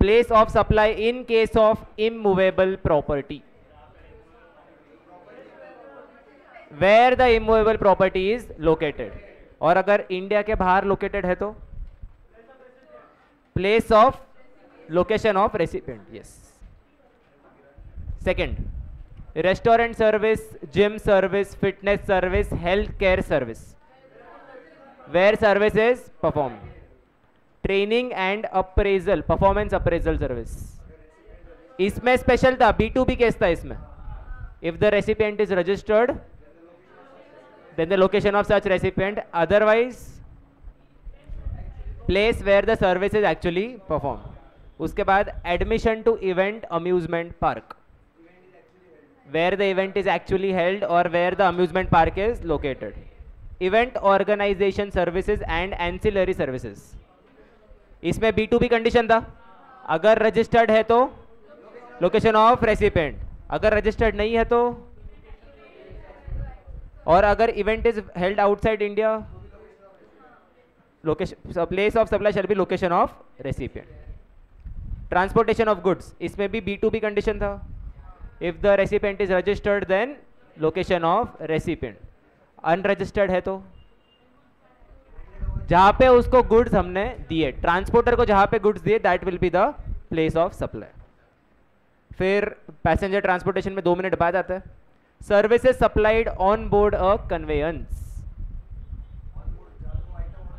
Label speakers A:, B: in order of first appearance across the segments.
A: Place of supply in case of immovable property, where the immovable property is located. और अगर India के बाहर located है तो place of location of recipient, yes. Second, restaurant service, gym service, fitness service, health care service, where service is perform. Training and appraisal, performance appraisal service, इसमें special था, B2B case था इसमें। If the recipient is registered then the location of such recipient, otherwise place where the service is actually performed. उसके बाद admission to event amusement park, where the event is actually held or where the amusement park is located. Event organization services and ancillary services, इसमें B2B condition था, अगर registered है तो location of recipient, अगर registered नहीं है तो, और अगर event is held outside India, location place of supply shall be location of recipient. Transportation of goods, इसमें भी B2B कंडीशन था, if the recipient is registered then location of recipient. Unregistered है तो जहां पे उसको गुड्स हमने दिए, ट्रांसपोर्टर को जहां पे गुड्स दिए, that will be the place of supply. फिर पैसेंजर ट्रांसपोर्टेशन में 2 मिनट बाद आता है, services supplied on board a conveyance,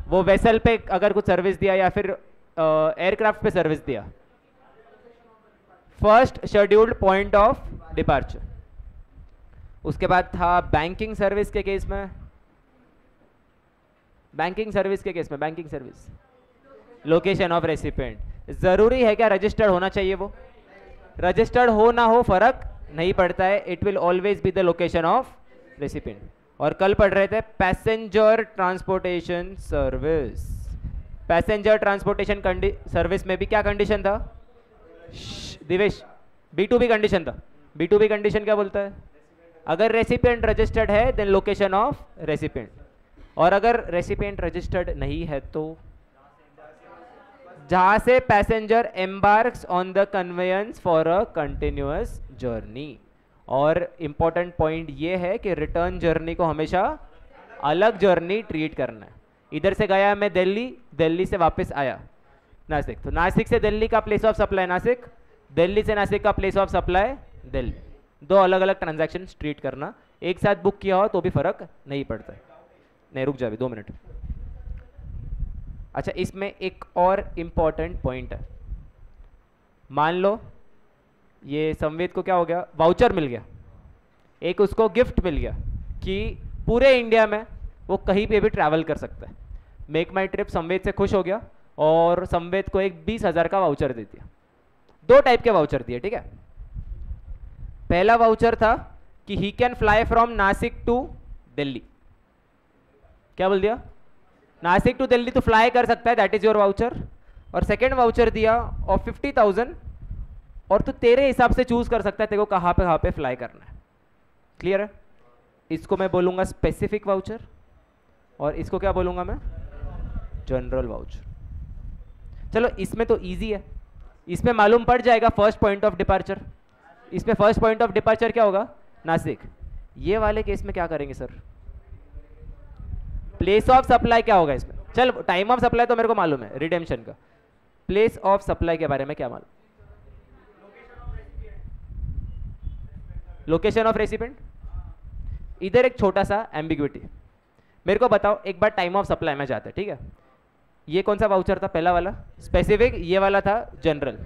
A: वो वेसल पे अगर कुछ सर्विस दिया या फिर एयरक्राफ्ट पे सर्विस दिया। First scheduled point of departure. उसके बाद था बैंकिंग सर्विस के केस में, बैंकिंग सर्विस के केस में banking service, location of recipient. जरूरी है क्या रजिस्टर्ड होना चाहिए? वो रजिस्टर्ड हो ना हो फर्क नहीं पड़ता है, it will always be the location of recipient. और कल पढ़ रहे थे passenger transportation service, passenger transportation service में भी क्या कंडीशन था दिवेश? B2B कंडीशन था। B2B कंडीशन क्या बोलता है? अगर रेसिपिएंट रजिस्टर्ड है देन लोकेशन ऑफ रेसिपिएंट, और अगर रेसिपिएंट रजिस्टर्ड नहीं है तो जहां से passenger embarks on the conveyance for a continuous journey. और इंपॉर्टेंट पॉइंट ये है कि रिटर्न जर्नी को हमेशा अलग जर्नी ट्रीट करना है। इधर से गया मैं दिल्ली, दिल्ली से वापस आया नासिक, तो नासिक से दिल्ली का place of supply Nashik, Delhi से नासिक का प्लेस ऑफ सप्लाई दिल्ली। 2 अलग अलग ट्रांजैक्शन ट्रीट करना, एक साथ बुक किया हो तो भी फर्क नहीं पड़ता है। नहीं रुक जा अभी 2 मिनट। अच्छा, इसमें एक और इंपॉर्टेंट पॉइंट है। मान लो ये संवेद को क्या हो गया, वाउचर मिल गया, एक उसको गिफ्ट मिल गया कि पूरे इंडिया में वो कहीं पे भी ट्रैवल कर सकता है। मेक माई ट्रिप संवेद से खुश हो गया और संवेद को एक 20,000 का वाउचर दे दिया। 2 टाइप के वाउचर दिए, ठीक है। पहला वाउचर था कि he can fly from Nashik to Delhi, क्या बोल दिया? नासिक टू दिल्ली तो फ्लाई कर सकता है, दैट इज योर वाउचर। और सेकेंड वाउचर दिया ऑफ 50,000, और तो तेरे हिसाब से चूज कर सकता है तेरे को कहाँ पे फ्लाई करना है। क्लियर है? इसको मैं बोलूंगा स्पेसिफिक वाउचर, और इसको क्या बोलूंगा मैं? General voucher. चलो इसमें तो इजी है, इसमें मालूम पड़ जाएगा फर्स्ट पॉइंट ऑफ डिपार्चर। इसमें फर्स्ट पॉइंट ऑफ डिपार्चर क्या होगा? नासिक। ये वाले केस में क्या करेंगे सर? प्लेस ऑफ सप्लाई क्या होगा इसमें? चल टाइम ऑफ सप्लाई तो मेरे को मालूम है, रिडेम्पशन का। प्लेस ऑफ सप्लाई के बारे में क्या मालूम? Location of recipient. इधर एक छोटा सा एम्बिग्विटी, मेरे को बताओ एक बार टाइम ऑफ सप्लाई में जाते हैं, ठीक है। ये कौन सा वाउचर था? पहला वाला स्पेसिफिक, ये वाला था जनरल।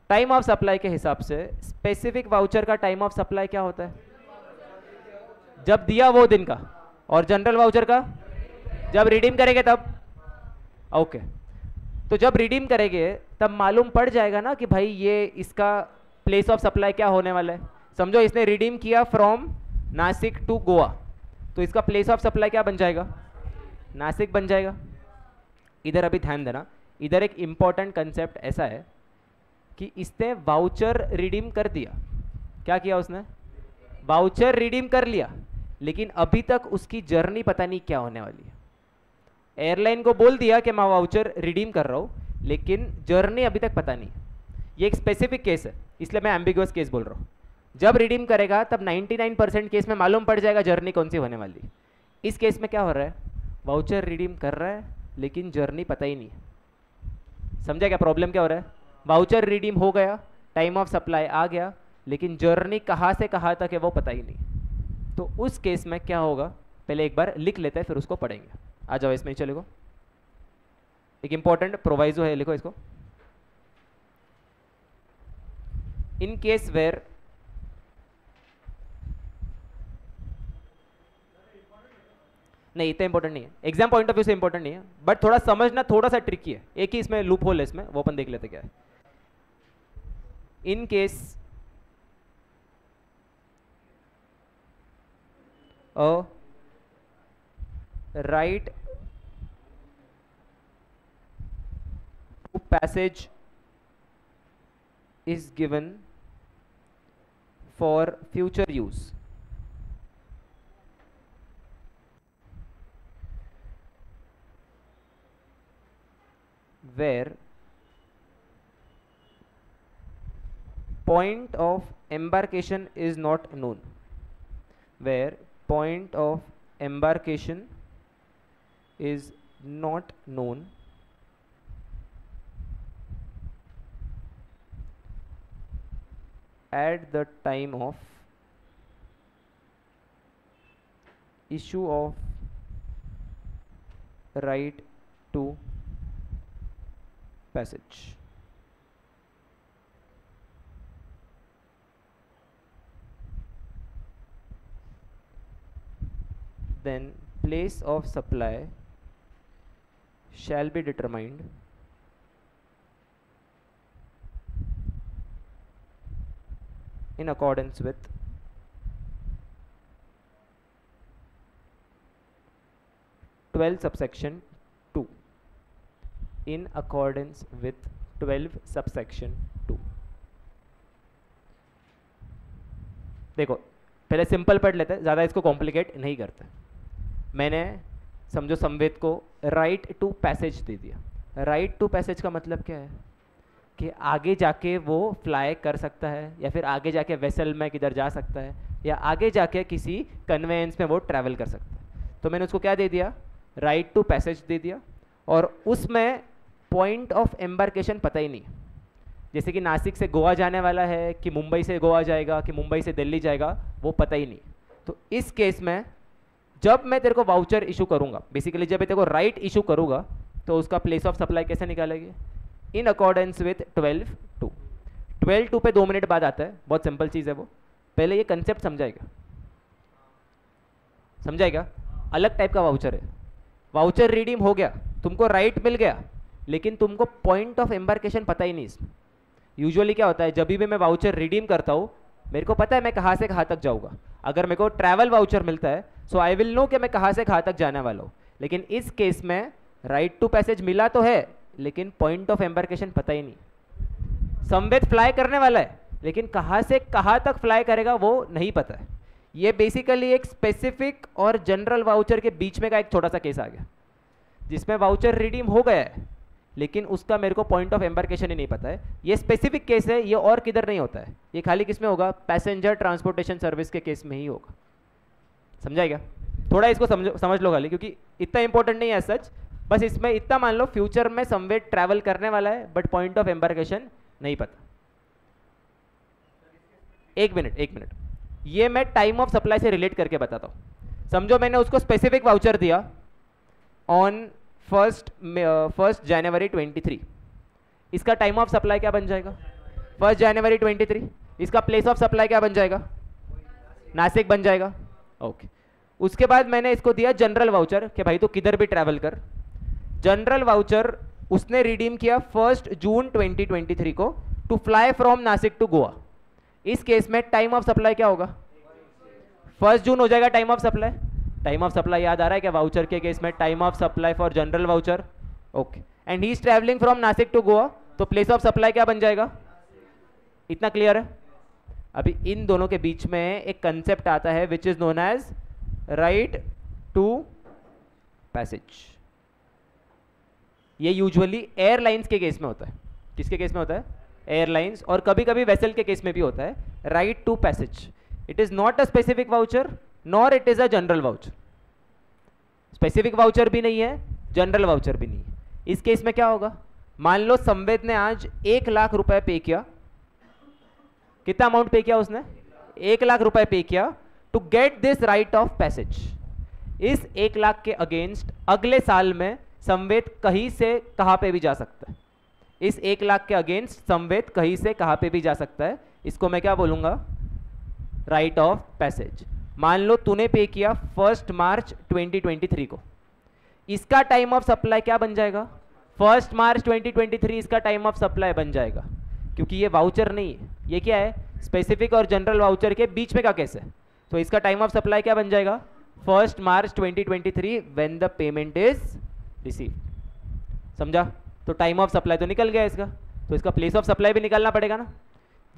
A: टाइम ऑफ सप्लाई के हिसाब से स्पेसिफिक वाउचर का टाइम ऑफ सप्लाई क्या होता है? जब दिया वो दिन का। और जनरल वाउचर का जब रिडीम करेंगे तब। ओके, तो जब रिडीम करेंगे तब मालूम पड़ जाएगा ना कि भाई ये इसका प्लेस ऑफ सप्लाई क्या होने वाला है। समझो इसने रिडीम किया फ्रॉम नासिक टू गोवा, तो इसका प्लेस ऑफ सप्लाई क्या बन जाएगा? नासिक बन जाएगा। इधर अभी ध्यान देना, इधर एक इंपॉर्टेंट कंसेप्ट ऐसा है कि इसने वाउचर रिडीम कर दिया। क्या किया उसने? वाउचर रिडीम कर लिया, लेकिन अभी तक उसकी जर्नी पता नहीं क्या होने वाली है। एयरलाइन को बोल दिया कि मैं वाउचर रिडीम कर रहा हूँ, लेकिन जर्नी अभी तक पता नहीं। ये एक स्पेसिफिक केस है, इसलिए मैं एम्बिगुअस केस बोल रहा हूँ। जब रिडीम करेगा तब 99% केस में मालूम पड़ जाएगा जर्नी कौन सी होने वाली। इस केस में क्या हो रहा है, वाउचर रिडीम कर रहा है लेकिन जर्नी पता ही नहीं है। समझा क्या प्रॉब्लम क्या हो रहा है? वाउचर रिडीम हो गया, टाइम ऑफ सप्लाई आ गया, लेकिन जर्नी कहाँ से कहाँ तक है वो पता ही नहीं। तो उस केस में क्या होगा, पहले एक बार लिख लेते हैं फिर उसको पढ़ेंगे। आ जाओ, इसमें ही चलेगा। एक इंपॉर्टेंट प्रोवाइजो है, लिखो इसको। इन केस वेयर नहीं, इतना इंपॉर्टेंट नहीं है, एग्जाम पॉइंट ऑफ व्यू से इंपॉर्टेंट नहीं है, बट थोड़ा समझना थोड़ा सा ट्रिकी है। एक ही इसमें लूप होल है, इसमें वो अपन देख लेते क्या है। In case a right to passage is given for future use, where point of embarkation is not known, where point of embarkation is not known at the time of issue of right to passage. Then place of supply shall be determined in accordance with subsection 2, in accordance with 12 subsection 2। देखो पहले simple पढ़ लेते हैं, ज़्यादा इसको complicate नहीं करते। मैंने समझो संवेद को राइट टू पैसेज दे दिया। राइट टू पैसेज का मतलब क्या है कि आगे जाके वो फ्लाई कर सकता है, या फिर आगे जाके वेसल में किधर जा सकता है, या आगे जाके किसी कन्वेंस में वो ट्रैवल कर सकता है। तो मैंने उसको क्या दे दिया, राइट टू पैसेज दे दिया, और उसमें पॉइंट ऑफ एम्बार्केशन पता ही नहीं। जैसे कि नासिक से गोवा जाने वाला है कि मुंबई से गोवा जाएगा कि मुंबई से दिल्ली जाएगा, वो पता ही नहीं। तो इस केस में जब मैं तेरे को वाउचर इशू करूँगा, बेसिकली जब मैं तेरे को राइट इशू करूँगा, तो उसका प्लेस ऑफ सप्लाई कैसे निकालेंगे, इन अकॉर्डेंस विथ 12(2). 12(2) पे 2 मिनट बाद आता है, बहुत सिंपल चीज़ है वो। पहले ये कंसेप्ट समझाएगा। अलग टाइप का वाउचर है। वाउचर रिडीम हो गया, तुमको राइट मिल गया, लेकिन तुमको पॉइंट ऑफ एम्बार्केशन पता ही नहीं इसमें। यूजुअली क्या होता है, जब भी मैं वाउचर रिडीम करता हूँ, मेरे को पता है मैं कहाँ से कहाँ तक जाऊँगा। अगर मेरे को ट्रैवल वाउचर मिलता है, सो आई विल नो कि मैं कहाँ से कहाँ तक जाने वाला हूँ। लेकिन इस केस में राइट टू पैसेज मिला तो है, लेकिन पॉइंट ऑफ एम्बार्केशन पता ही नहीं। संवेद फ्लाई करने वाला है, लेकिन कहाँ से कहाँ तक फ्लाई करेगा वो नहीं पता है। ये बेसिकली एक स्पेसिफिक और जनरल वाउचर के बीच में का एक छोटा सा केस आ गया, जिसमें वाउचर रिडीम हो गया है, लेकिन उसका मेरे को पॉइंट ऑफ एम्बार्केशन ही नहीं पता है। ये स्पेसिफिक केस है, ये और किधर नहीं होता है। ये खाली किस में होगा, पैसेंजर ट्रांसपोर्टेशन सर्विस के केस में ही होगा। समझाएगा? थोड़ा इसको समझ लो खाली, क्योंकि इतना इंपॉर्टेंट नहीं है सच। बस इसमें इतना मान लो, फ्यूचर में संवेद ट्रैवल करने वाला है, बट पॉइंट ऑफ एम्बार्केशन नहीं पता। एक मिनट, ये मैं टाइम ऑफ सप्लाई से रिलेट करके बताता हूँ। समझो मैंने उसको स्पेसिफिक वाउचर दिया ऑन 1 जनवरी 23। इसका टाइम ऑफ सप्लाई क्या बन जाएगा, 1 जनवरी 23। इसका प्लेस ऑफ सप्लाई क्या बन जाएगा, नासिक बन जाएगा। ओके। उसके बाद मैंने इसको दिया जनरल वाउचर कि भाई तू किधर भी ट्रैवल कर। जनरल वाउचर उसने रिडीम किया 1 जून 2023 को to fly from Nashik to Goa. इस केस में टाइम ऑफ सप्लाई क्या होगा, 1 जून हो जाएगा time of supply. Time of supply याद आ रहा है क्या वाउचर के केस में, time of supply for general voucher. Okay. And he is travelling from Nashik to Goa, तो प्लेस ऑफ सप्लाई क्या बन जाएगा। इतना क्लियर है? अभी इन दोनों के बीच में एक कंसेप्ट आता है which is known as right to passage. ये यूजुअली एयरलाइंस के केस में होता है। किसके केस में होता है, एयरलाइंस और कभी कभी वेसल के केस में भी होता है, right to passage. It is not a specific voucher nor it is a general voucher. Specific voucher भी नहीं है, जनरल वाउचर भी नहीं है. इस केस में क्या होगा, मान लो संवेद ने आज 1 लाख रुपए पे किया. कितना अमाउंट पे किया उसने, 1 लाख रुपए पे किया to get this right of passage. इस 1 लाख के अगेंस्ट अगले साल में संवेद कहीं से कहां पे भी जा सकता है. इस 1 लाख के अगेंस्ट संवेद कहीं से कहां पे भी जा सकता है. इसको मैं क्या बोलूंगा, राइट ऑफ पैसेज. मान लो तूने पे किया 1 मार्च 2023 को. इसका टाइम ऑफ सप्लाई क्या बन जाएगा, 1 मार्च 2023 इसका टाइम ऑफ सप्लाई बन जाएगा. क्योंकि ये वाउचर नहीं है, ये क्या है, स्पेसिफिक और जनरल वाउचर के बीच में का केस है. तो इसका टाइम ऑफ सप्लाई क्या बन जाएगा, 1 मार्च 2023 when the payment is receive. समझा. तो टाइम ऑफ सप्लाई तो निकल गया इसका, तो इसका प्लेस ऑफ सप्लाई भी निकालना पड़ेगा ना.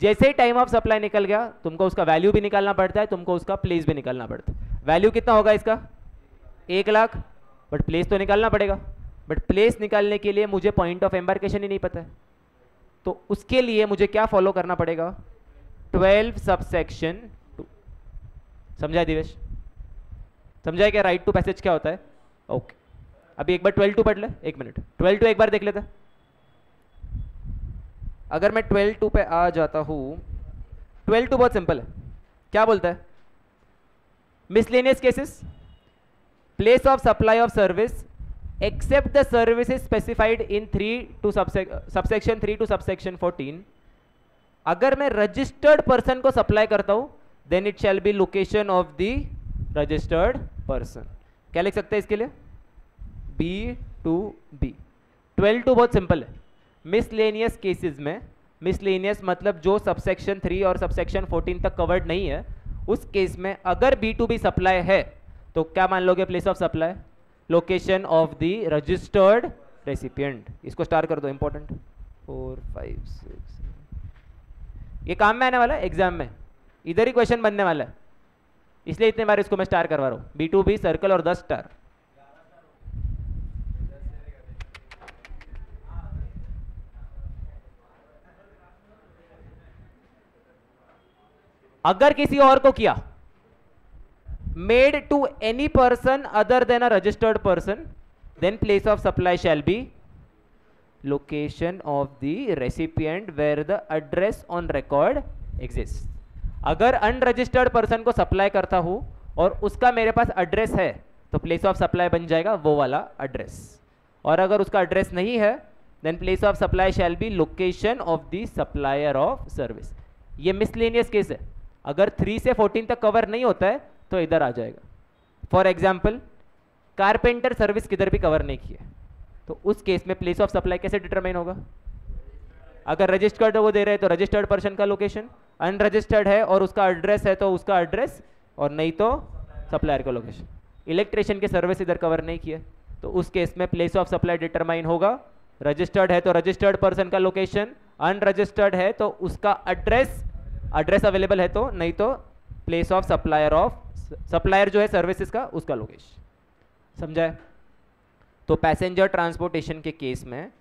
A: जैसे ही टाइम ऑफ सप्लाई निकल गया तुमको उसका वैल्यू भी निकालना पड़ता है, तुमको उसका प्लेस भी निकालना पड़ता है. वैल्यू कितना होगा इसका, 1 लाख, बट प्लेस तो निकालना पड़ेगा. बट प्लेस निकालने के लिए मुझे पॉइंट ऑफ एम्बार्केशन ही नहीं पता है, तो उसके लिए मुझे क्या फॉलो करना पड़ेगा, 12 सबसेक्शन 2. समझा दिवेश, समझा क्या राइट टू पैसेज क्या होता है. ओके, अभी एक बार 12(2) पढ़ ले, 1 मिनट. 12(2) एक बार देख लेते. अगर मैं 12(2) पे आ जाता हूं, 12(2) बहुत सिंपल है. क्या बोलता है, miscellaneous cases, place of supply of service except the service is specified in 3 to subsection 3 to subsection 14. अगर मैं रजिस्टर्ड पर्सन को सप्लाई करता हूं then it shall be location of the registered person. क्या लिख सकते हैं इसके लिए, B2B. 12(2) बहुत सिंपल है. मिसलेनियस केसेस में, मिसलेनियस मतलब जो सबसेक्शन 3 और सबसेक्शन 14 तक कवर्ड नहीं है, उस केस में अगर B2B सप्लाई है तो क्या मान लोगे, place of supply, location of the registered recipient. इसको स्टार कर दो, इंपॉर्टेंट. 4 5 6. ये काम में आने वाला है एग्जाम में, इधर ही क्वेश्चन बनने वाला है, इसलिए इतने बार इसको मैं स्टार करवा रहा हूं. B2B सर्कल और 10 स्टार. अगर किसी और को किया, made to any person other than a registered person, then place of supply shall be location of the recipient where the address on record exists. अगर अनरजिस्टर्ड पर्सन को सप्लाई करता हूं और उसका मेरे पास एड्रेस है तो प्लेस ऑफ सप्लाई बन जाएगा वो वाला एड्रेस. और अगर उसका एड्रेस नहीं है then place of supply shall be location of the supplier of service. ये मिसलेनियस केस है, अगर 3 से 14 तक कवर नहीं होता है तो इधर आ जाएगा. फॉर एग्जाम्पल कारपेंटर सर्विस किधर भी कवर नहीं की है, तो उस केस में प्लेस ऑफ सप्लाई कैसे डिटरमाइन होगा, अगर रजिस्टर्ड वो दे रहे हैं तो रजिस्टर्ड पर्सन का लोकेशन, अनरजिस्टर्ड है और उसका एड्रेस है तो उसका एड्रेस, और नहीं तो सप्लायर का लोकेशन. इलेक्ट्रिशियन के सर्विस इधर कवर नहीं किया तो उस केस में प्लेस ऑफ सप्लाई डिटरमाइन होगा, रजिस्टर्ड है तो रजिस्टर्ड पर्सन का लोकेशन, अनरजिस्टर्ड है तो उसका एड्रेस, एड्रेस अवेलेबल है तो, नहीं तो place of supplier of, supplier जो है सर्विसेज का उसका लोकेशन. समझा है. तो पैसेंजर ट्रांसपोर्टेशन के केस में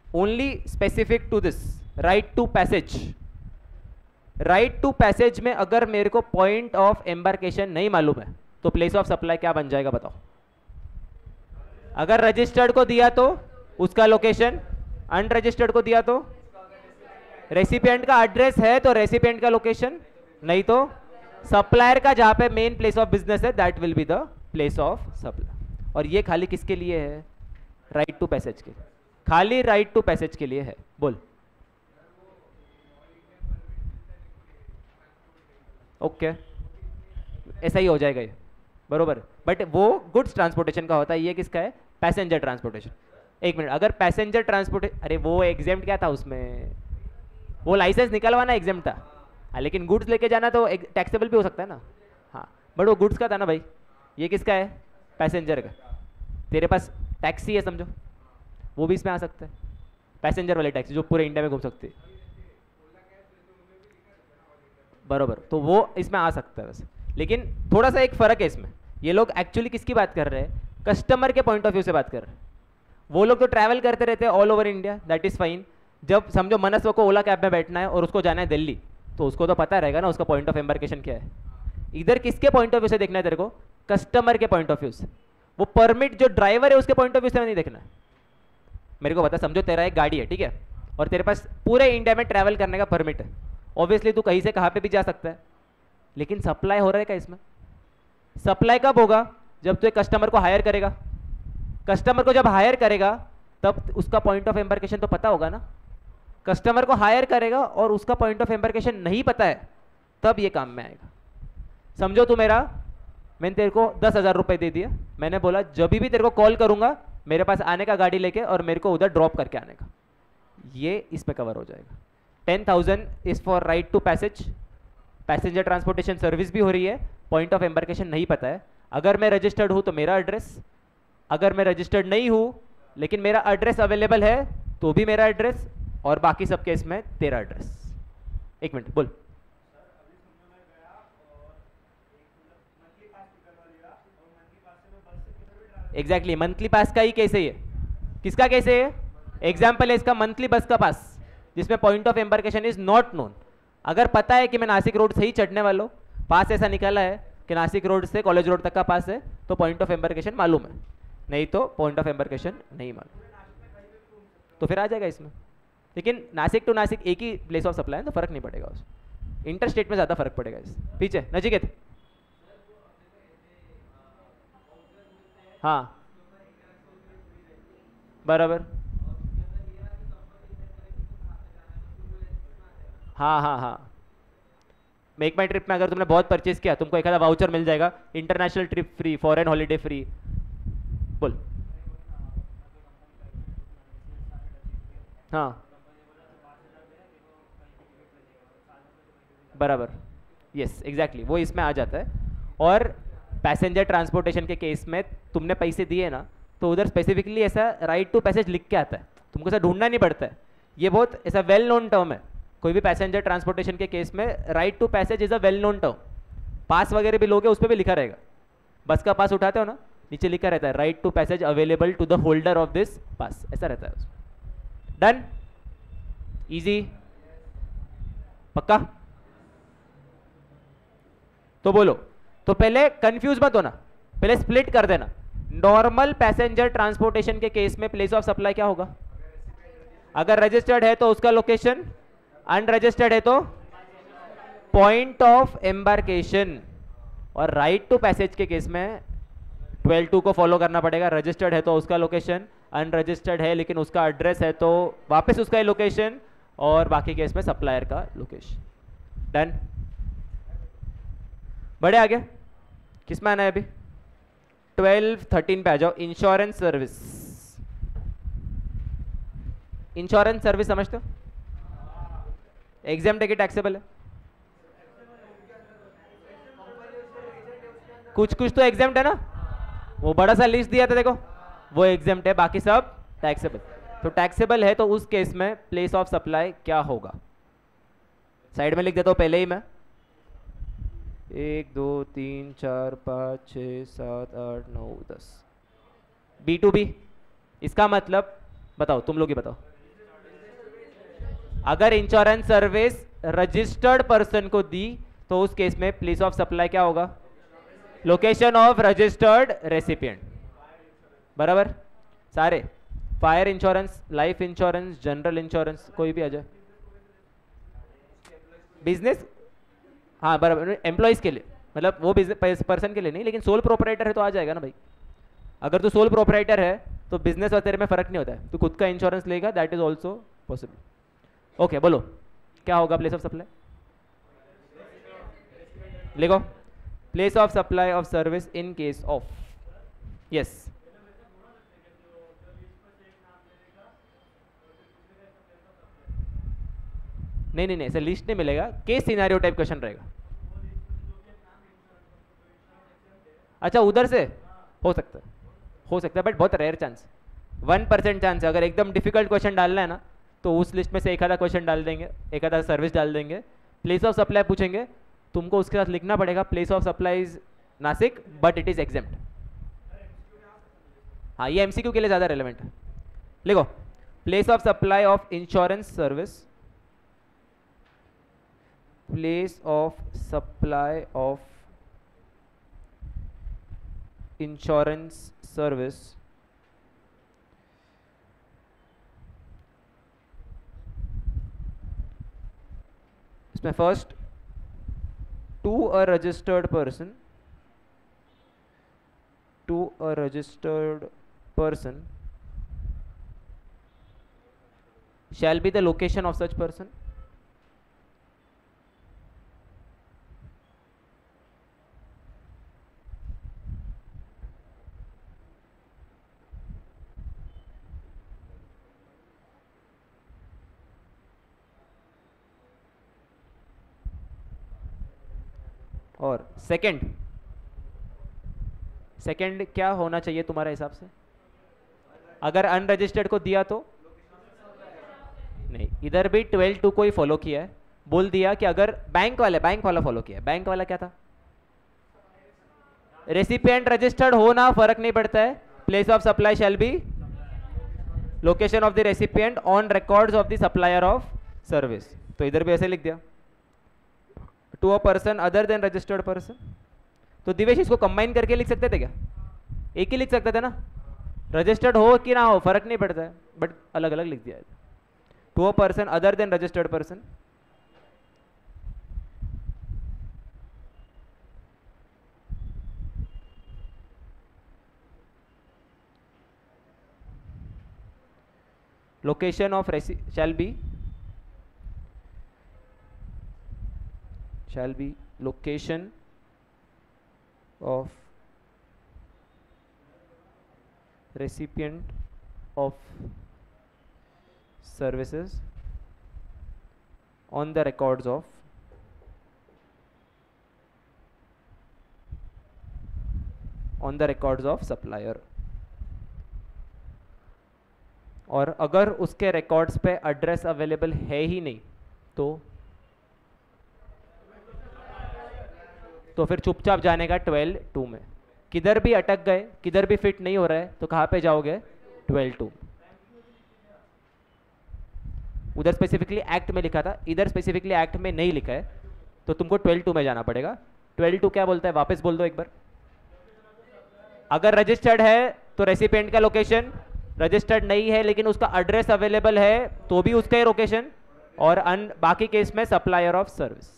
A: only specific to this right to passage, right to passage में अगर मेरे को पॉइंट ऑफ एम्बार्केशन नहीं मालूम है तो प्लेस ऑफ सप्लाई क्या बन जाएगा बताओ. अगर रजिस्टर्ड को दिया तो उसका लोकेशन, अनरजिस्टर्ड को दिया तो रेसिपिएंट का एड्रेस है तो रेसिपिएंट का लोकेशन, नहीं तो सप्लायर का जहां पे मेन प्लेस ऑफ बिजनेस है that will be the place of supply. और ये खाली किसके लिए है, राइट टू पैसेज के, खाली राइट टू पैसेज के लिए है. बोल. ओके ऐसा ही हो जाएगा ये, बरोबर. बट वो गुड्स ट्रांसपोर्टेशन का होता है, ये किसका है, पैसेंजर ट्रांसपोर्टेशन. एक मिनट, अगर पैसेंजर ट्रांसपोर्टेशन, अरे वो एग्जाम्प्ट क्या था उसमें, वो लाइसेंस निकलवाना एग्जाम्प्ट था. हाँ लेकिन गुड्स लेके जाना तो टैक्सेबल भी हो सकता है ना. हाँ बट वो गुड्स का था ना भाई, ये किसका है, पैसेंजर का. तेरे पास टैक्सी है समझो, वो भी इसमें आ सकता है, पैसेंजर वाली टैक्सी जो पूरे इंडिया में घूम सकती है, बरोबर. तो वो इसमें आ सकता है वैसे. लेकिन थोड़ा सा एक फ़र्क है इसमें, ये लोग एक्चुअली किसकी बात कर रहे हैं, कस्टमर के पॉइंट ऑफ व्यू से बात कर रहे हैं. वो लोग तो ट्रैवल करते रहते हैं all over India, that is fine. जब समझो मनस्व को ओला कैब में बैठना है और उसको जाना है दिल्ली, तो उसको तो पता रहेगा ना उसका पॉइंट ऑफ एम्बार्केशन क्या है। इधर किसके पॉइंट ऑफ व्यू से देखना है तेरे को? कस्टमर के पॉइंट ऑफ व्यू से। वो परमिट जो ड्राइवर है उसके पॉइंट ऑफ व्यू से नहीं देखना है। मेरे को बता, समझो तेरा एक गाड़ी है, ठीक है, और तेरे पास पूरे इंडिया में ट्रैवल करने का परमिट है। ऑब्वियसली तू कहीं से कहाँ पे भी जा सकता है, लेकिन सप्लाई हो रहा है क्या इसमें? सप्लाई कब होगा? जब तू एक कस्टमर को हायर करेगा। कस्टमर को जब हायर करेगा तब उसका पॉइंट ऑफ एम्बार्केशन तो पता होगा ना। कस्टमर को हायर करेगा और उसका पॉइंट ऑफ एम्बार्केशन नहीं पता है, तब ये काम में आएगा। समझो तू मेरा, मैंने तेरे को 10,000 रुपए दे दिया, मैंने बोला जब भी तेरे को कॉल करूंगा मेरे पास आने का गाड़ी लेके और मेरे को उधर ड्रॉप करके आने का, ये इसमें कवर हो जाएगा। 10,000 is for right to passage, passenger transportation service भी हो रही है, पॉइंट ऑफ एम्बार्केशन नहीं पता है। अगर मैं रजिस्टर्ड हूं तो मेरा एड्रेस, अगर मैं रजिस्टर्ड नहीं हूं लेकिन मेरा एड्रेस अवेलेबल है तो भी मेरा एड्रेस, और बाकी सब केस में तेरा एड्रेस। एक मिनट बोल। एग्जैक्टली, मंथली पास का ही केस है ये। किसका केस है ये? एग्जाम्पल है इसका मंथली बस का पास, जिसमें point of embarkation is not known. अगर पता है कि मैं नासिक रोड से ही चढ़ने वाला हूँ, पास ऐसा निकाला है कि नासिक रोड से कॉलेज रोड तक का पास है, तो पॉइंट ऑफ एम्बार्केशन मालूम है, नहीं तो पॉइंट ऑफ एम्बार्केशन नहीं मालूम, तो फिर आ जाएगा इसमें। लेकिन नासिक टू नासिक एक ही प्लेस ऑफ सप्लाई है, तो फर्क नहीं पड़ेगा उसमें। इंटर स्टेट में ज़्यादा फर्क पड़ेगा इस पीछे। नचिकेत, हाँ बराबर, हाँ हाँ हाँ। मेक माई ट्रिप में अगर तुमने बहुत परचेज किया, तुमको एक आधा वाउचर मिल जाएगा, international trip free, foreign holiday free. बोल। हाँ बराबर, यस एग्जैक्टली, वो इसमें आ जाता है। और पैसेंजर ट्रांसपोर्टेशन के केस में तुमने पैसे दिए ना, तो उधर स्पेसिफिकली ऐसा राइट टू पैसेज लिख के आता है, तुमको ऐसा ढूंढना नहीं पड़ता है। ये बहुत ऐसा वेल नोन टर्म है। कोई भी पैसेंजर ट्रांसपोर्टेशन के केस में right to passage is a well known term. Pass वगैरह भी लोगे उस पर भी लिखा रहेगा, बस का पास उठाते हो ना, नीचे लिखा रहता है right to passage available to the holder of this pass, ऐसा रहता है उसमें। डन, इजी, पक्का? तो बोलो, तो पहले कंफ्यूज मत होना, पहले स्प्लिट कर देना। नॉर्मल पैसेंजर ट्रांसपोर्टेशन के केस में प्लेस ऑफ सप्लाई क्या होगा? अगर रजिस्टर्ड है तो उसका लोकेशन, अनरजिस्टर्ड है तो पॉइंट ऑफ एम्बार्केशन। और राइट टू पैसेज के केस में 12(2) को फॉलो करना पड़ेगा। रजिस्टर्ड है तो उसका लोकेशन, अनरजिस्टर्ड है लेकिन उसका एड्रेस है तो वापस उसका ही लोकेशन, और बाकी केस में सप्लायर का लोकेशन। डन, बड़े आगे किस में आना है अभी? 12-13 पे आ जाओ। Insurance service. इंश्योरेंस सर्विस समझते हो? एग्जाम टिकट टैक्सेबल है, कुछ कुछ तो एग्जाम्ट है ना। वो बड़ा सा लिस्ट दिया था देखो, वो एग्जाम्ट है, बाकी सब टैक्सेबल। तो टैक्सेबल है तो उस केस में प्लेस ऑफ सप्लाई क्या होगा? साइड में लिख देता हूं पहले ही मैं। 1 2 3 4 5 6 7 8 9 10। B2B, इसका मतलब बताओ, तुम लोग ही बताओ। अगर इंश्योरेंस सर्विस रजिस्टर्ड पर्सन को दी तो उस केस में प्लेस ऑफ सप्लाई क्या होगा? लोकेशन ऑफ रजिस्टर्ड रेसिपिएंट, बराबर। सारे, fire insurance, life insurance, general insurance, कोई भी आ जाए। बिजनेस, हाँ बराबर, एम्प्लॉइज के लिए, मतलब वो बिजनेस पर्सन के लिए नहीं, लेकिन सोल प्रोपराइटर है तो आ जाएगा ना भाई। अगर तू सोल प्रोपराइटर है तो बिजनेस और तेरे में फर्क नहीं होता है, तू खुद का इंश्योरेंस लेगा, that is also possible. Okay बोलो, क्या होगा प्लेस ऑफ सप्लाई? लिखो, place of supply of service in case of, yes. नहीं नहीं नहीं, ऐसे लिस्ट नहीं मिलेगा, केस सिनेरियो टाइप क्वेश्चन रहेगा। अच्छा, उधर से हो सकता है, हो सकता है, बट बहुत रेयर चांस, 1% चांस है। अगर एकदम डिफिकल्ट क्वेश्चन डालना है ना तो उस लिस्ट में से एक आधा क्वेश्चन डाल देंगे, एक आधा सर्विस डाल देंगे। प्लेस ऑफ सप्लाई पूछेंगे, तुमको उसके साथ लिखना पड़ेगा place of supply is Nashik but it is exempt. हाँ, ये एमसीक्यू के लिए ज़्यादा रेलेवेंट है। लिखो, place of supply of insurance service, place of supply of insurance service इसमें first to a registered person shall be the location of such person, और second क्या होना चाहिए तुम्हारे हिसाब से? अगर अनरजिस्टर्ड को दिया तो नहीं, इधर भी 12(2) को ही फॉलो किया है, बोल दिया कि अगर बैंक वाला फॉलो किया है। बैंक वाला क्या था? रेसिपिएंट रजिस्टर्ड हो ना फर्क नहीं पड़ता है, place of supply shall be location of the recipient on records of the supplier of service. तो इधर भी ऐसे लिख दिया, to a person other than registered person. तो दिवेश इसको कंबाइन करके लिख सकते थे क्या? एक ही लिख सकते थे ना, रजिस्टर्ड हो कि ना हो फर्क नहीं पड़ता है, बट अलग अलग लिख दिया है। To a person other than registered person, location of shall be location of recipient of services on the records of supplier। और अगर उसके रिकॉर्ड्स पे एड्रेस अवेलेबल है ही नहीं तो फिर चुपचाप जाने का 12(2) में। किधर भी अटक गए, किधर भी फिट नहीं हो रहा है तो कहाँ पे जाओगे? 12(2). उधर स्पेसिफिकली एक्ट में लिखा था, इधर स्पेसिफिकली एक्ट में नहीं लिखा है, तो तुमको 12(2) में जाना पड़ेगा। 12(2) क्या बोलता है वापस बोल दो एक बार। अगर रजिस्टर्ड है तो रेसिपिएंट का लोकेशन, रजिस्टर्ड नहीं है लेकिन उसका एड्रेस अवेलेबल है तो भी उसका ही लोकेशन, और बाकी केस में supplier of service,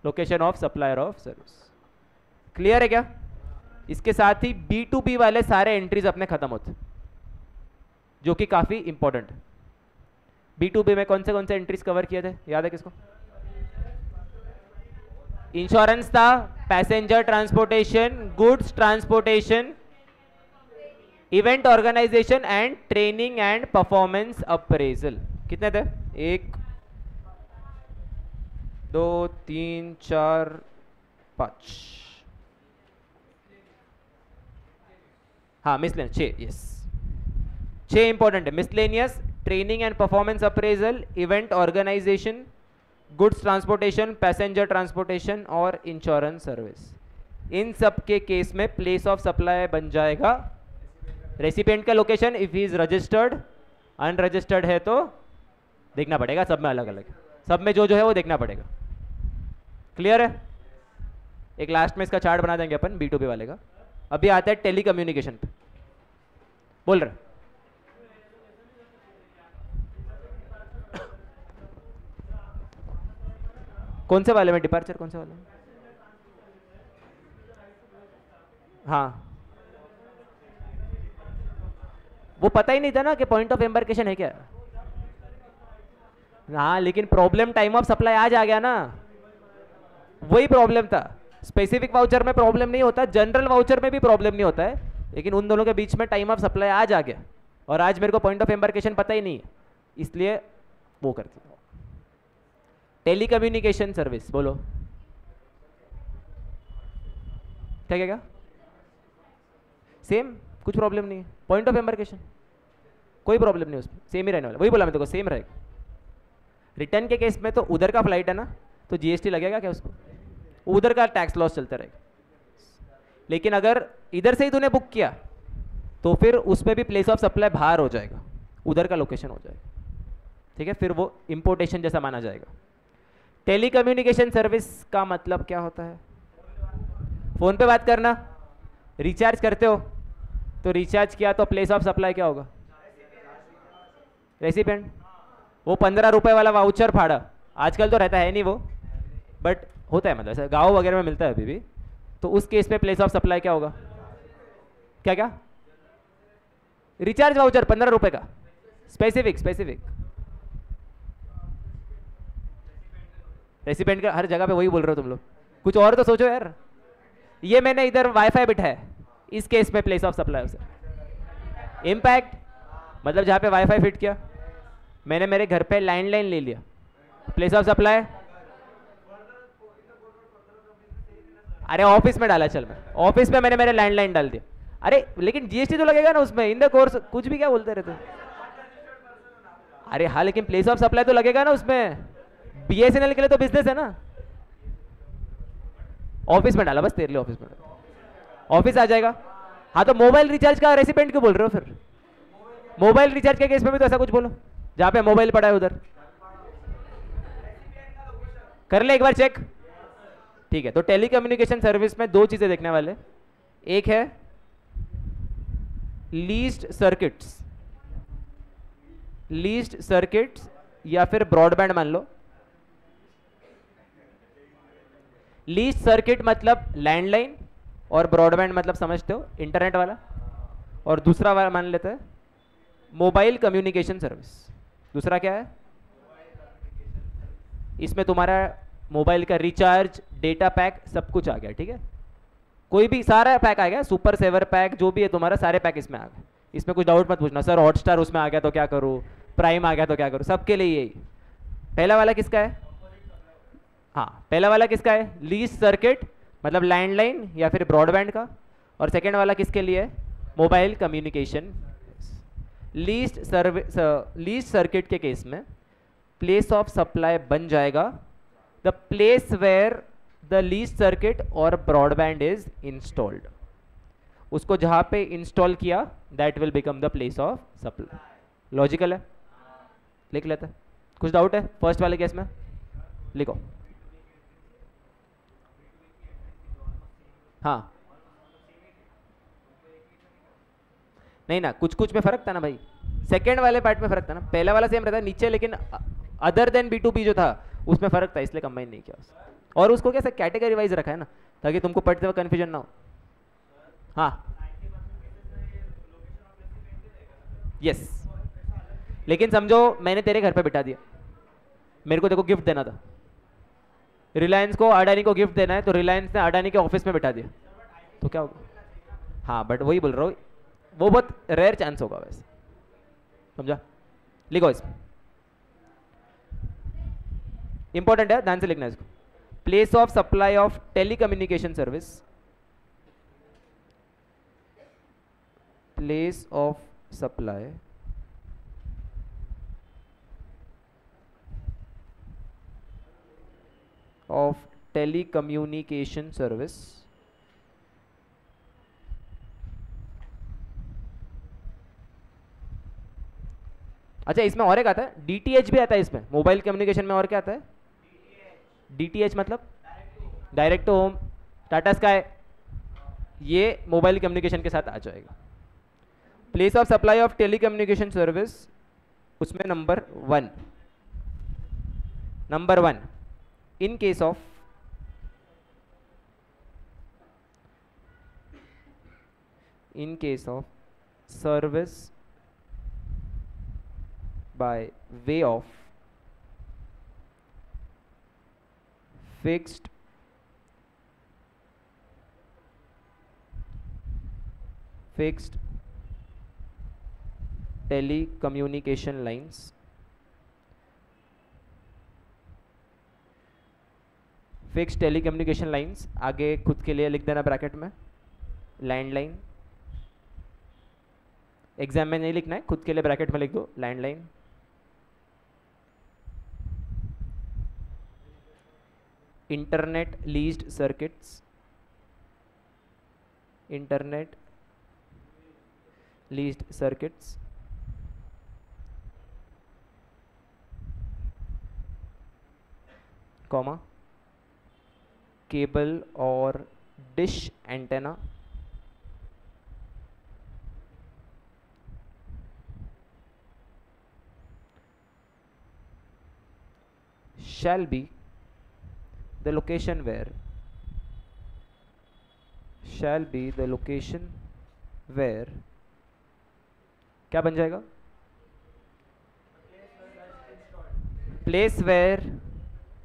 A: location of supplier of service. Clear है क्या? इसके साथ ही B2B वाले सारे एंट्रीज अपने खत्म होते, जो कि काफी इंपॉर्टेंट है। B2B में कौन से एंट्रीज कवर किए थे, याद है किसको? इंश्योरेंस था, passenger transportation, goods transportation, event organisation and training and performance appraisal. कितने थे? 1 2 3 4 5, हाँ मिसलेनियस 6, यस 6 इंपॉर्टेंट है। Miscellaneous, training and performance appraisal, event organisation, goods transportation, passenger transportation और इंश्योरेंस सर्विस। इन सब के केस में प्लेस ऑफ सप्लाई बन जाएगा रेसिपिएंट का location if he is registered. Unregistered है तो देखना पड़ेगा, सब में अलग अलग, सब में जो है वो देखना पड़ेगा। क्लियर है? एक लास्ट में इसका चार्ट बना देंगे अपन B2B वाले का। अभी आता है टेली कम्युनिकेशन पे। बोल रहे कौन से वाले में? डिपार्चर कौन से वाले में? हाँ, वो पता ही नहीं था ना कि पॉइंट ऑफ एम्बार्केशन है क्या। हाँ, लेकिन प्रॉब्लम टाइम ऑफ सप्लाई आज आ गया ना, वही प्रॉब्लम था। स्पेसिफिक वाउचर में प्रॉब्लम नहीं होता, जनरल वाउचर में भी प्रॉब्लम नहीं होता है, लेकिन उन दोनों के बीच में टाइम ऑफ सप्लाई आज आ गया, और आज मेरे को पॉइंट ऑफ एम्बार्केशन पता ही नहीं है, इसलिए वो करती हूँ। टेली कम्युनिकेशन सर्विस बोलो क्या? सेम, कुछ प्रॉब्लम नहीं है। पॉइंट ऑफ एम्बार्केशन कोई प्रॉब्लम नहीं, उसमें सेम ही रहने वाला। वही बोला मैं देखो, सेम रहेगा। रिटर्न के केस में तो उधर का फ्लाइट है ना, तो GST लगेगा क्या उसको, उधर का टैक्स लॉस चलता रहेगा। लेकिन अगर इधर से ही तूने बुक किया तो फिर उस पर भी प्लेस ऑफ सप्लाई बाहर हो जाएगा, उधर का लोकेशन हो जाएगा, ठीक है, फिर वो इंपोर्टेशन जैसा माना जाएगा। टेलीकम्युनिकेशन सर्विस का मतलब क्या होता है? फ़ोन पे बात करना। रिचार्ज करते हो तो रिचार्ज किया तो प्लेस ऑफ सप्लाई क्या होगा? रेसिपेंट। वो 15 रुपए वाला वाउचर फाड़ा, आजकल तो रहता है नहीं वो, बट होता है, मतलब ऐसा गाँव वगैरह में मिलता है अभी भी, तो उस केस में प्लेस ऑफ सप्लाई क्या होगा? क्या क्या? रिचार्ज वाउचर 15 रुपए का, स्पेसिफिक स्पेसिफिक। रेसिपेंट का हर जगह पे वही बोल रहे हो तुम लोग, कुछ और तो सोचो यार। ये मैंने इधर वाईफाई बिठा है, इस केस में place of supply sir. Impact मतलब जहाँ पे वाईफाई फिट किया, मैंने मेरे घर पे लैंडलाइन ले लिया, प्लेस ऑफ सप्लाई। अरे ऑफिस में डाला, चल मैं ऑफिस में मैंने मेरे लैंडलाइन डाल दिया। अरे लेकिन जीएसटी तो लगेगा ना उसमें, इन द कोर्स कुछ भी क्या बोलते रहते। अरे हाँ लेकिन प्लेस ऑफ सप्लाई तो लगेगा ना उसमें, बीएसएनएल के लिए तो बिजनेस है ना। ऑफिस में डाला बस, तेरे लिए ऑफिस में डाला, ऑफिस आ जाएगा। हाँ तो मोबाइल रिचार्ज का रेसिपेंट क्यों बोल रहे हो फिर? मोबाइल रिचार्ज के केस में भी तो ऐसा कुछ बोलो, जहां पे मोबाइल पड़ा है उधर कर ले एक बार चेक, ठीक है। तो टेलीकम्युनिकेशन सर्विस में दो चीजें देखने वाले, एक है लीस्ट सर्किट्स, लीस्ट सर्किट्स या फिर ब्रॉडबैंड मान लो। लीस्ट सर्किट मतलब लैंडलाइन, और ब्रॉडबैंड मतलब समझते हो इंटरनेट वाला, और दूसरा वाला मान लेते हैं मोबाइल कम्युनिकेशन सर्विस। दूसरा क्या है? इसमें तुम्हारा मोबाइल का रिचार्ज, डेटा पैक, सब कुछ आ गया, ठीक है। कोई भी सारा पैक आ गया, सुपर सेवर पैक जो भी है तुम्हारा, सारे पैक इसमें आ गए। इसमें कुछ डाउट मत पूछना सर हॉटस्टार उसमें आ गया तो क्या करूँ, प्राइम आ गया तो क्या करूँ, सबके लिए यही। पहला वाला किसका है? हाँ पहला वाला किसका है? लीस्ट सर्किट मतलब लैंडलाइन या फिर ब्रॉडबैंड का, और सेकेंड वाला किसके लिए है? Mobile communication. लीस्ट सर्किट के केस में प्लेस ऑफ सप्लाई बन जाएगा the place where the leased circuit और ब्रॉडबैंड इज इंस्टॉल्ड। उसको जहां पे इंस्टॉल किया that will become the place of supply. Logical है, लिख लेते हैं। कुछ डाउट है फर्स्ट वाले केस में? लिखो। हाँ नहीं ना, कुछ कुछ में फर्क था ना भाई, सेकेंड वाले पार्ट में फर्क था ना, पहला वाला सेम रहता है नीचे, लेकिन अदर देन B2B जो था उसमें फर्क था, इसलिए कंबाइन नहीं किया उससे। और उसको कैसे कैटेगरी वाइज रखा है ना, ताकि तुमको पढ़ते हुए कंफ्यूजन ना हो। हाँ यस, लेकिन समझो मैंने तेरे घर पे बिठा दिया, मेरे को देखो गिफ्ट देना था, रिलायंस को अडानी को गिफ्ट देना है, तो रिलायंस ने अडानी के ऑफिस में बिठा दिया, तो क्या होगा? हाँ बट वही बोल रहा हूँ, वो बहुत रेयर चांस होगा वैसे, समझा? लिखो इसमें, इंपॉर्टेंट है, ध्यान से लिखना है इसको। Place of supply of telecommunication service, place of supply of telecommunication service अच्छा इसमें और एक आता है DTH भी आता है इसमें, मोबाइल कम्युनिकेशन में और क्या आता है? DTH मतलब direct to home, Tata sky, ये मोबाइल कम्युनिकेशन के साथ आ जाएगा। Place of supply of telecommunication service, उसमें number one in case of service by way of fixed telecommunication lines fix telecommunication lines, आगे खुद के लिए लिख देना ब्रैकेट में लैंडलाइन, एग्जाम में नहीं लिखना है, खुद के लिए ब्रैकेट में लिख दो landline. Internet leased circuits, internet leased circuits, comma cable और dish antenna shall be the location where क्या बन जाएगा? place where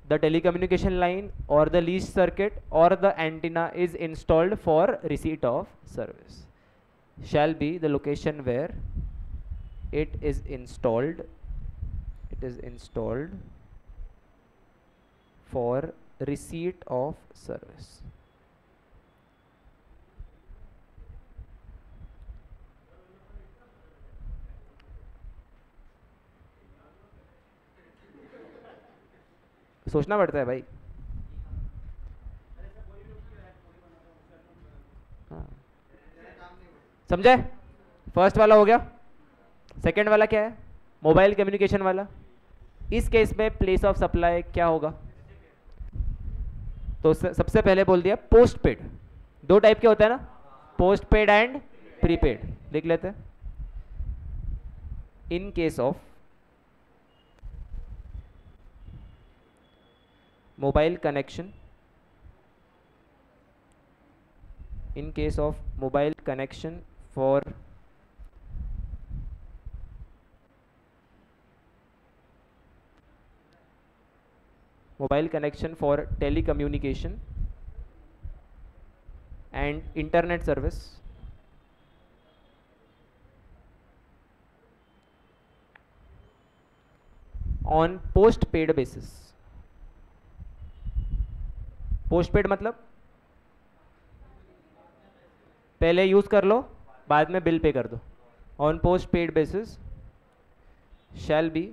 A: the telecommunication line or the leased circuit or the antenna is installed for receipt of service. Shall be the location where it is installed for receipt of service. सोचना पड़ता है भाई. हाँ. समझे? First वाला हो गया. Second वाला क्या है? मोबाइल कम्युनिकेशन वाला. इस केस में प्लेस ऑफ सप्लाई क्या होगा? तो सबसे पहले बोल दिया पोस्ट पेड. दो टाइप के होते हैं ना, पोस्ट पेड एंड प्रीपेड. लिख लेते हैं. इन case of mobile connection, for telecommunication and internet service on postpaid basis. Postpaid मतलब पहले यूज कर लो, बाद में बिल पे कर दो. On post paid basis shell be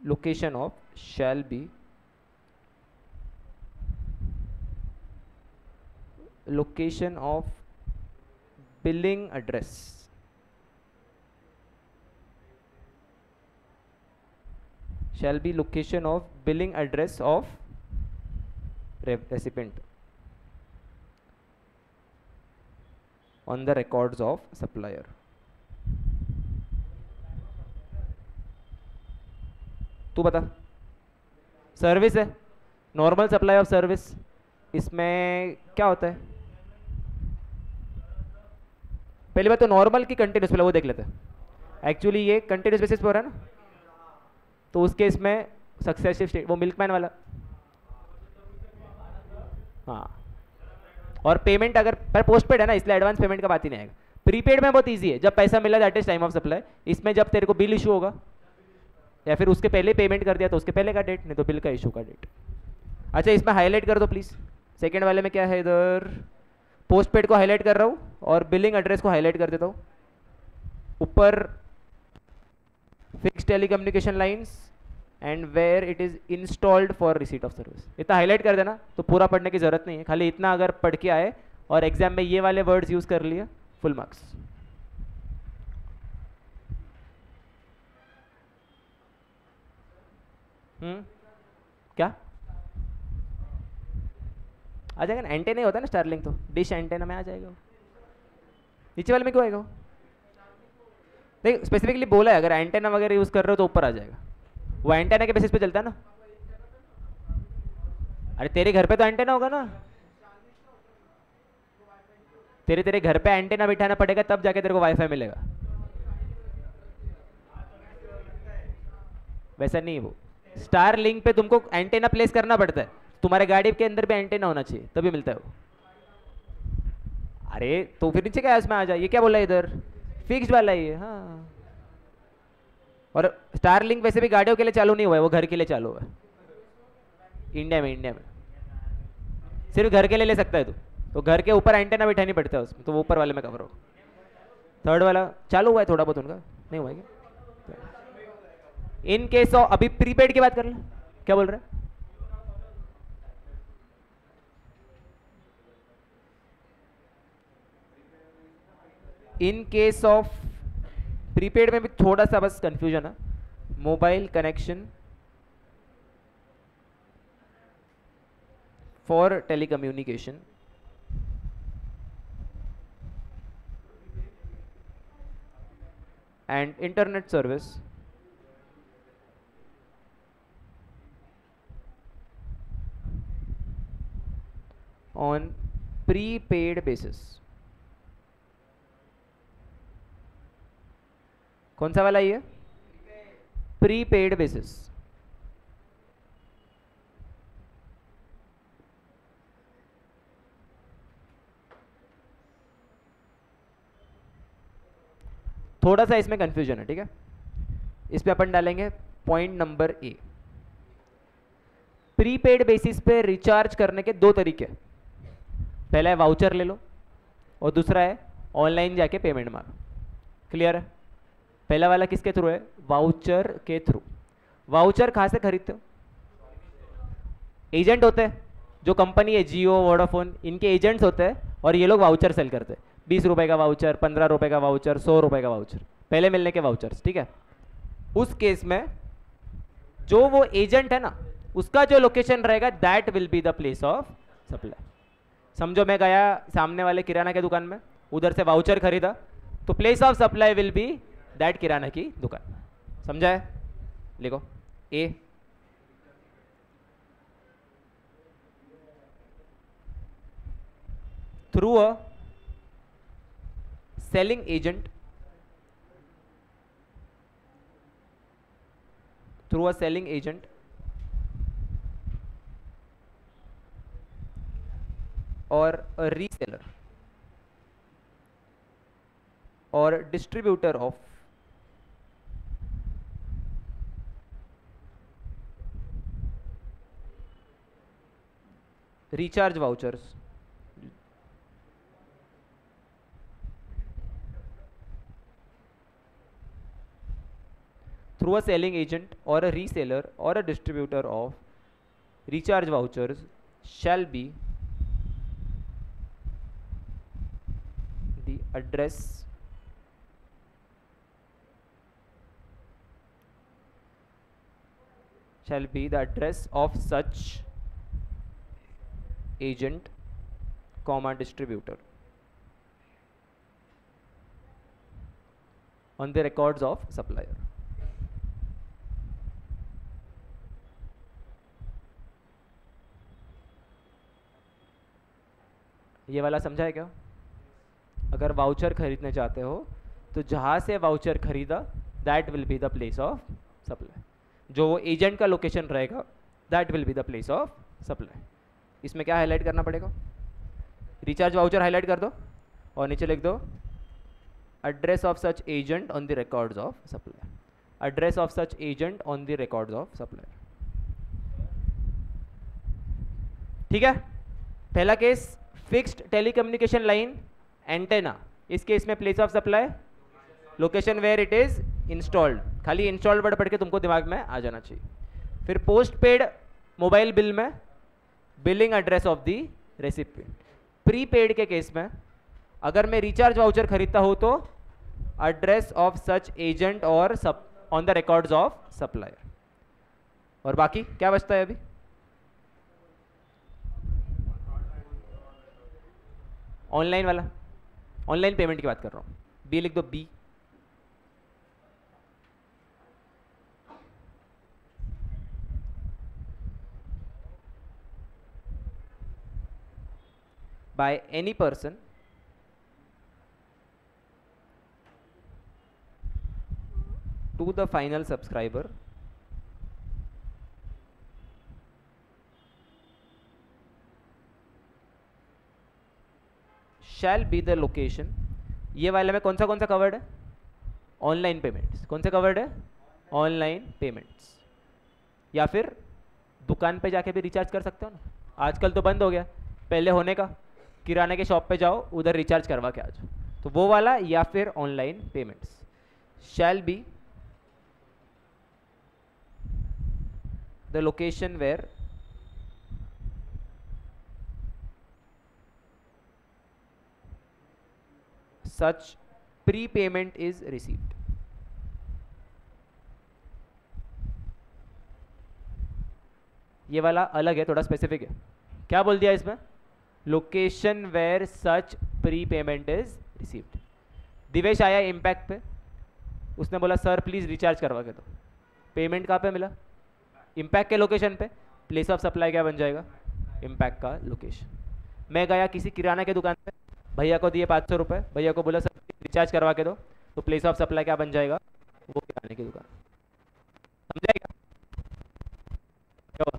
A: location of billing address. Shall be location of billing address of recipient on the records of supplier. तू बता. Service है, नॉर्मल सप्लाई ऑफ सर्विस. इसमें क्या होता है? पहली बात तो नॉर्मल की कंटिन्यूस, पहले वो देख लेते हैं. एक्चुअली ये कंटिन्यूस बेसिस पे हो रहा है ना, तो उस केस में सक्सेसिव स्टेट, वो मिल्कमैन वाला. हाँ. और पेमेंट अगर पर पोस्टपेड है ना, इसलिए एडवांस पेमेंट का बात ही नहीं आएगा. प्रीपेड में बहुत इजी है, जब पैसा मिला that is time of supply. इसमें जब तेरे को बिल इशू होगा या फिर उसके पहले पेमेंट कर दिया तो उसके पहले का डेट, नहीं तो बिल का इशू का डेट. अच्छा, इसमें हाईलाइट कर दो प्लीज. सेकेंड वाले में क्या है? इधर पोस्टपेड को हाईलाइट कर रहा हूँ और बिलिंग एड्रेस को हाईलाइट कर देता हूँ. ऊपर fix telecommunication lines and where it is installed for receipt of service. इतना हाईलाइट कर देना तो पूरा पढ़ने की जरूरत नहीं है. खाली इतना अगर पढ़ के आए और एग्जाम में ये वाले वर्ड्स यूज कर लिए, फुल मार्क्स. क्या आ जाएगा ना? एंटेना होता है ना स्टारलिंक, तो डिश एंटेना में आ जाएगा. नीचे वाले में क्यों आएगा? देख, स्पेसिफिकली बोला है अगर एंटेना वगैरह यूज कर रहे हो तो ऊपर आ जाएगा. वो एंटेना के बेसिस पे चलता है ना. अरे तेरे घर पे तो एंटेना होगा ना. तेरे घर पे एंटेना बिठाना पड़ेगा तब जाके तेरे को वाईफाई मिलेगा. वैसा नहीं. वो स्टार लिंक पे तुमको एंटेना प्लेस करना पड़ता है. तुम्हारे गाड़ी के अंदर भी एंटेना होना चाहिए तभी मिलता है वो. अरे तो फिर नीचे क्या है, उसमें आ जाए. ये क्या बोला इधर? फिक्स्ड वाला ही है. हाँ. और स्टार लिंक वैसे भी गाड़ियों के लिए चालू नहीं हुआ है, वो घर के लिए चालू हुआ है. इंडिया में सिर्फ घर के लिए ले सकता है तू. तो घर के ऊपर एंटेना बिठानी पड़ता है उसमें, तो वो ऊपर वाले में कवर हो. थर्ड वाला चालू हुआ है थोड़ा बहुत, उनका नहीं हुआ है क्या? इन केस ऑफ, अभी प्रीपेड की बात कर ले. क्या बोल रहे हैं? इन केस ऑफ प्रीपेड में भी थोड़ा सा बस कंफ्यूजन है. Mobile connection for telecommunication and internet service on prepaid basis. कौन सा वाला ये? Prepaid basis. थोड़ा सा इसमें कंफ्यूजन है, ठीक है. इस पे अपन डालेंगे point number A. Prepaid basis पे रिचार्ज करने के दो तरीके. पहला है वाउचर ले लो और दूसरा है ऑनलाइन जाके पेमेंट मारो. क्लियर है? पहला वाला किसके थ्रू है? वाउचर के थ्रू. वाउचर कहाँ से खरीदते हो? एजेंट होते हैं, जो कंपनी है जियो वोडाफोन, इनके एजेंट्स होते हैं और ये लोग वाउचर सेल करते हैं. 20 रुपए का वाउचर, 15 रुपए का वाउचर, 100 रुपए का वाउचर, पहले मिलने के वाउचर्स. ठीक है. उस केस में जो वो एजेंट है ना, उसका जो लोकेशन रहेगा that will be the place of supply. समझो मैं गया सामने वाले किराना के दुकान में, उधर से वाउचर खरीदा, तो place of supply will be that किराना की दुकान. समझा है? लिखो A. Through a selling agent, through a selling agent or a reseller or distributor of recharge vouchers through a selling agent or a reseller or a distributor of recharge vouchers shall be the address of such agent comma distributor on the records of supplier. ये वाला समझा है क्या? अगर voucher खरीदने चाहते हो तो जहाँ से वाउचर खरीदा that will be the place of supply. जो एजेंट का लोकेशन रहेगा that will be the place of supply. इसमें क्या हाईलाइट करना पड़ेगा? रिचार्ज वाउचर हाईलाइट कर दो और नीचे लिख दो address of such agent on the records of supply. Address of such agent on the records of supply. ठीक है. पहला case fixed telecommunication line antenna. इस केस में place of supply location where it is installed. खाली installed word पढ़ के तुमको दिमाग में आ जाना चाहिए. फिर पोस्ट पेड मोबाइल बिल में billing address of the recipient. Prepaid के केस में अगर मैं रिचार्ज वाउचर खरीदता हूं तो एड्रेस ऑफ सच एजेंट और on the records of supplier. और बाकी क्या बचता है अभी? ऑनलाइन वाला, ऑनलाइन पेमेंट की बात कर रहा हूं. बी लिख दो. B by any person to the final subscriber shall be the location. ये वाले में कौन सा कवर्ड है? Online payments. कौन से कवर्ड है? Online payments. या फिर दुकान पे जाके भी रिचार्ज कर सकते हो ना. आजकल तो बंद हो गया, पहले होने का. किराने के शॉप पे जाओ, उधर रिचार्ज करवा के आ जाओ. तो वो वाला या फिर online payments. Shall be the location where such prepayment is received. ये वाला अलग है, थोड़ा स्पेसिफिक है। क्या बोल दिया इसमें? Location where such pre payment is received. Divesh आया इम्पैक्ट पे, उसने बोला सर प्लीज़ रिचार्ज करवा के दो। पेमेंट कहाँ पे मिला? इम्पैक्ट के लोकेशन पे। प्लेस ऑफ सप्लाई क्या बन जाएगा? इम्पैक्ट का लोकेशन। मैं गया किसी किराना के दुकान पे, भैया को दिए 500 रुपये, भैया को बोला सर रिचार्ज करवा के दो, तो प्लेस ऑफ सप्लाई क्या बन जाएगा? वो किराने की दुकान। समझाएगा क्या हुआ?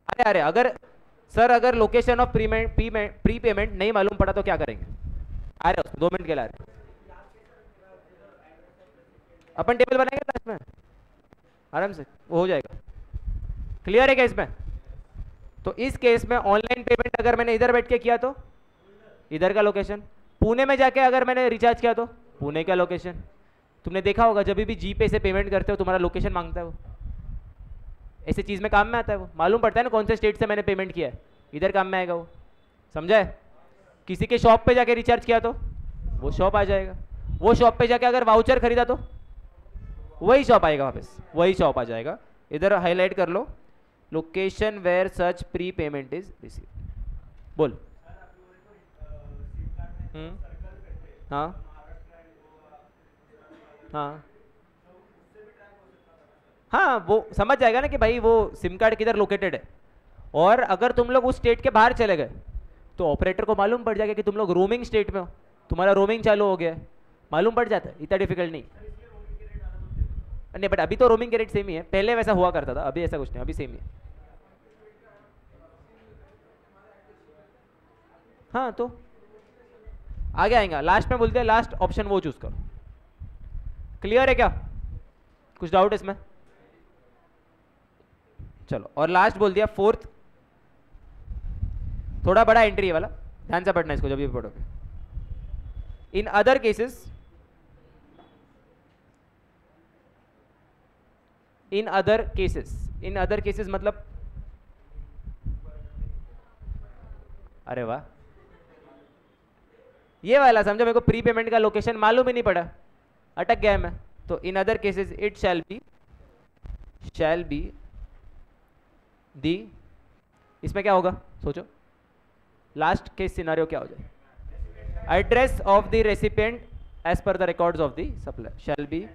A: अरे अरे अगर सर अगर लोकेशन ऑफ प्री पेमेंट नहीं मालूम पड़ा तो क्या करेंगे? आ रहे हो 2 मिनट के लिए आ रहे, अपन टेबल बनाएंगे ना इसमें आराम से, वो हो जाएगा। क्लियर है क्या इसमें? तो इस केस में ऑनलाइन पेमेंट अगर मैंने इधर बैठ के किया तो इधर का लोकेशन, पुणे में जाके अगर मैंने रिचार्ज किया तो पुणे का लोकेशन। तुमने देखा होगा जब भी जी पे से पेमेंट करते हो तुम्हारा लोकेशन मांगता है वो, ऐसी चीज़ में काम में आता है वो, मालूम पड़ता है ना कौन से स्टेट से मैंने पेमेंट किया है, इधर काम में आएगा वो। समझा है? किसी के शॉप पे जाके रिचार्ज किया तो वो शॉप आ जाएगा, वो शॉप पे जाके अगर वाउचर खरीदा तो वही शॉप आएगा, वापस वही शॉप आ जाएगा। इधर हाईलाइट कर लो, location where such pre payment is receive. बोल। हाँ हाँ हाँ, वो समझ जाएगा ना कि भाई वो सिम कार्ड किधर लोकेटेड है। और अगर तुम लोग उस स्टेट के बाहर चले गए तो ऑपरेटर को मालूम पड़ जाएगा कि तुम लोग रोमिंग स्टेट में हो, तुम्हारा रोमिंग चालू हो गया है, मालूम पड़ जाता है, इतना डिफिकल्ट नहीं। नहीं बट अभी तो रोमिंग के रेट सेम ही है, पहले वैसा हुआ करता था, अभी ऐसा कुछ नहीं, अभी सेम ही है। हाँ तो आगे आएगा, लास्ट में बोलते हैं लास्ट ऑप्शन वो चूज करो। क्लियर है क्या? कुछ डाउट इसमें? चलो, और लास्ट बोल दिया फोर्थ, थोड़ा बड़ा एंट्री है वाला, ध्यान से पढ़ना इसको जब भी पढ़ोगे। In other cases, in other cases मतलब, अरे वाह, ये वाला समझो, मेरे को प्री पेमेंट का लोकेशन मालूम ही नहीं पड़ा, अटक गया मैं। तो in other cases it shall be the, इसमें क्या होगा सोचो, लास्ट केस सिनारियो क्या हो जाए? Address of the recipient as per the records of the supplier shall be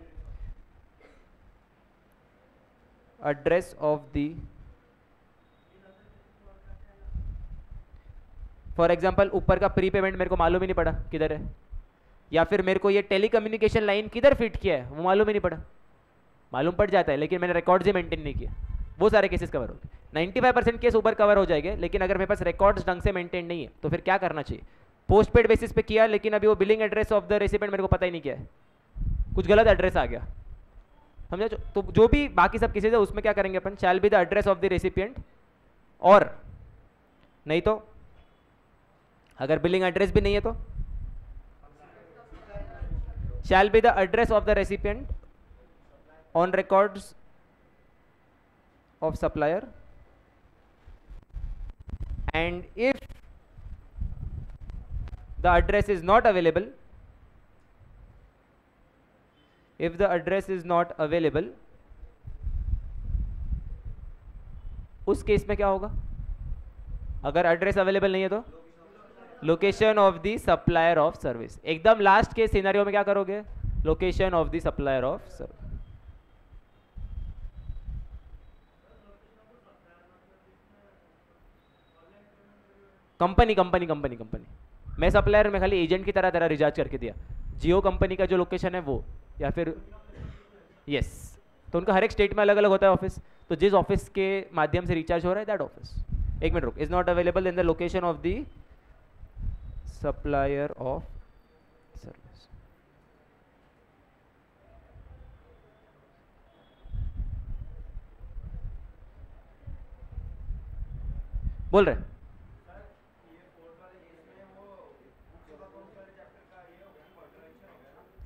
A: address of the, for example ऊपर का प्री पेमेंट मेरे को मालूम ही नहीं पड़ा किधर है, या फिर मेरे को ये टेलीकम्युनिकेशन लाइन किधर फिट किया है वो मालूम ही नहीं पड़ा, मालूम पड़ जाता है लेकिन मैंने रिकॉर्ड्स ही मेंटेन नहीं किया, वो सारे केसेस कवर होते हैं। 95% केस ऊपर कवर हो जाएंगे, लेकिन अगर मेरे पास रिकॉर्ड्स ढंग से मेंटेन नहीं है तो फिर क्या करना चाहिए? पोस्ट पेड बेसिस पे किया, लेकिन अभी वो billing address of the recipient मेरे को पता ही नहीं किया है, कुछ गलत एड्रेस आ गया, समझा? तो जो भी बाकी सब केसेस है उसमें क्या करेंगे अपन, shall be the address of the recipient, और नहीं तो अगर बिलिंग एड्रेस भी नहीं है तो shall be the address of the recipient on records of supplier, and if the address is not available, उस केस में क्या होगा? अगर एड्रेस अवेलेबल नहीं है तो location of the supplier of service. एकदम लास्ट के सिनेरियो में क्या करोगे? Location of the supplier of service. Company मैं सप्लायर में खाली एजेंट की तरह तेरा रिचार्ज करके दिया, जियो कंपनी का जो लोकेशन है वो, या फिर यस, तो उनका हर एक स्टेट में अलग अलग होता है ऑफिस, तो जिस ऑफिस के माध्यम से रिचार्ज हो रहा है दैट ऑफिस, एक मिनट रुक, is not available in the location of the supplier of service। बोल रहे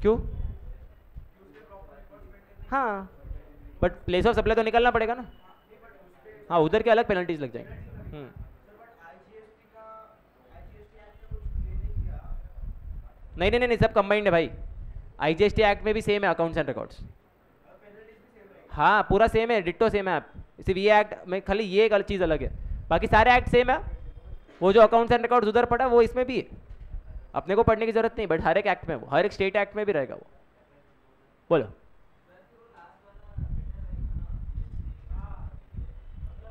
A: क्यों? हाँ बट प्लेस ऑफ सप्लाई तो निकलना पड़ेगा ना, हाँ उधर के अलग पेनल्टीज लग जाएंगे। नहीं सब कंबाइंड है भाई, आईजीएसटी एक्ट में भी सेम है अकाउंट्स एंड रिकॉर्ड्स। हाँ पूरा सेम है, डिट्टो सेम है। आप सिर्फ ये एक्ट में खाली ये एक चीज़ अलग है, बाकी सारे एक्ट सेम है। वो जो अकाउंट्स एंड रिकॉर्ड्स उधर पड़ा वो इसमें भी है, अपने को पढ़ने की जरूरत नहीं, बट हर एक एक्ट में वो, हर एक स्टेट एक्ट में भी रहेगा वो। बोलो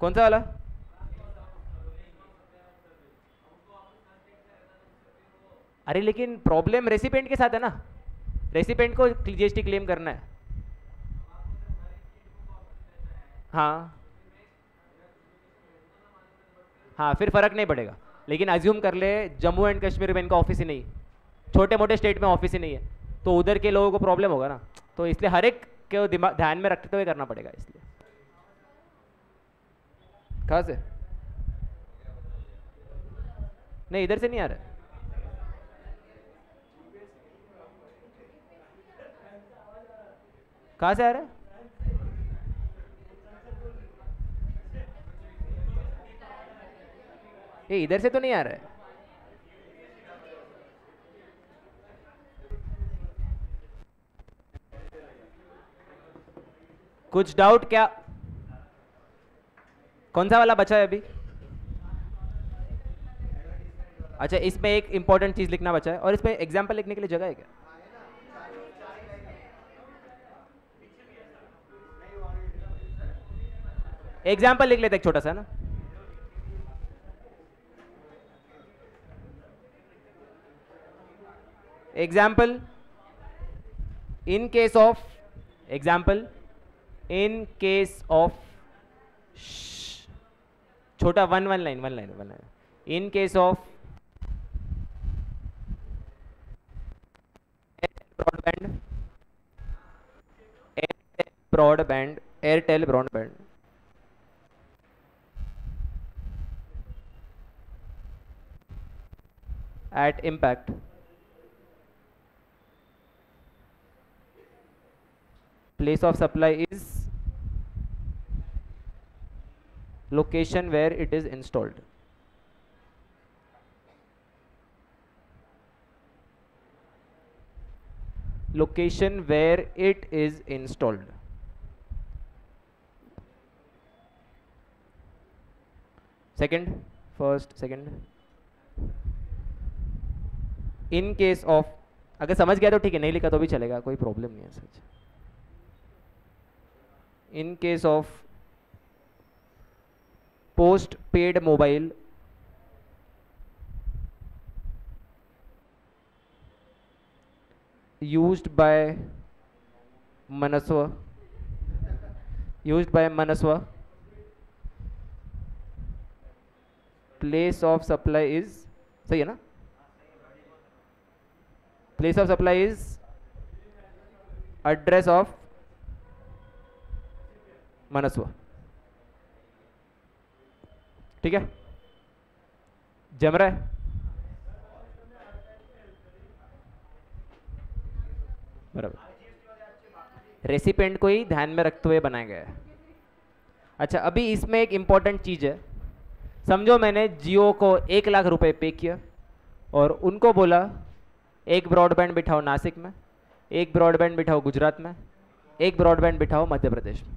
A: कौन सा वाला? अरे लेकिन प्रॉब्लम रेसिपेंट के साथ है ना, रेसिपेंट को जीएसटी क्लेम करना है। हाँ हाँ फिर फर्क नहीं पड़ेगा, लेकिन अज्यूम कर ले जम्मू एंड कश्मीर में इनका ऑफिस ही नहीं, छोटे मोटे स्टेट में ऑफिस ही नहीं है, तो उधर के लोगों को प्रॉब्लम होगा ना। तो इसलिए हर एक को दिमाग ध्यान में रखते हुए करना पड़ेगा। इसलिए कहाँ से? नहीं इधर से नहीं आ रहा। कहाँ से आ रहा है? ये इधर से तो नहीं आ रहा है। कुछ डाउट क्या? कौन सा वाला बचा है अभी? अच्छा इसमें एक इंपॉर्टेंट चीज लिखना बचा है, और इसमें एग्जाम्पल लिखने के लिए जगह है क्या? एग्जाम्पल लिख लेते एक छोटा सा ना। Example in case of, example in case of, छोटा one line, in case of broadband, Airtel broadband at impact place of supply is location where it is installed. Location where it is installed. Second, first, second. In case of, अगर समझ गया तो ठीक है, नहीं लिखा तो भी चलेगा, कोई प्रॉब्लम नहीं है such. In case of post paid mobile used by Manaswa, place of supply is, सही है ना? Place of supply is address of Manaswa. ठीक है, जम रहा है? बराबर, रेसिपेंट को ही ध्यान में रखते हुए बनाया गया है। अच्छा अभी इसमें एक इंपॉर्टेंट चीज है, समझो मैंने जियो को 1 लाख रुपए पे किया और उनको बोला एक ब्रॉडबैंड बिठाओ नासिक में, एक ब्रॉडबैंड बिठाओ गुजरात में, एक ब्रॉडबैंड बिठाओ मध्य प्रदेश में।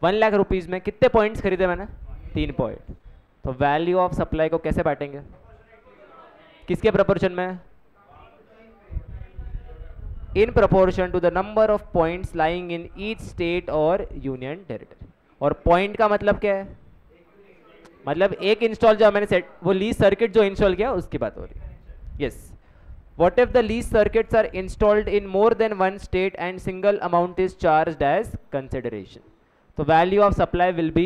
A: 1 लाख रुपीज़ में कितने पॉइंट्स खरीदे मैंने? 3 पॉइंट। तो वैल्यू ऑफ सप्लाई को कैसे बांटेंगे, किसके प्रोपोर्शन में? In proportion to the number of points lying in each state और यूनियन टेरिटरी। और पॉइंट का मतलब क्या है? मतलब एक इंस्टॉल जो मैंने सेट, वो लीज सर्किट जो इंस्टॉल किया उसकी बात हो रही है। Yes, what if the lease circuits are installed in more than one state and single amount is charged as consideration? So value of supply will be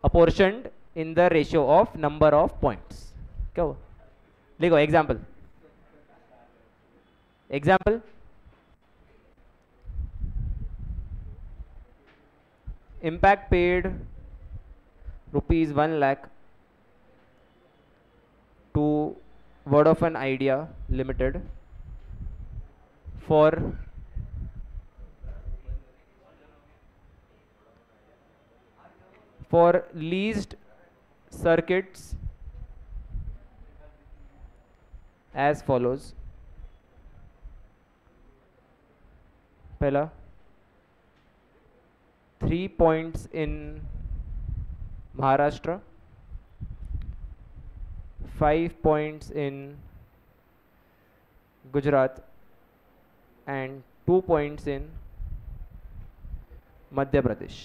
A: apportioned in the ratio of number of points. क्या हुआ? लिखो example, example impact paid ₹1 lakh to Vodafone Idea Limited for leased circuits as follows. पहला 3 points in Maharashtra, 5 points in Gujarat and 2 points in Madhya Pradesh.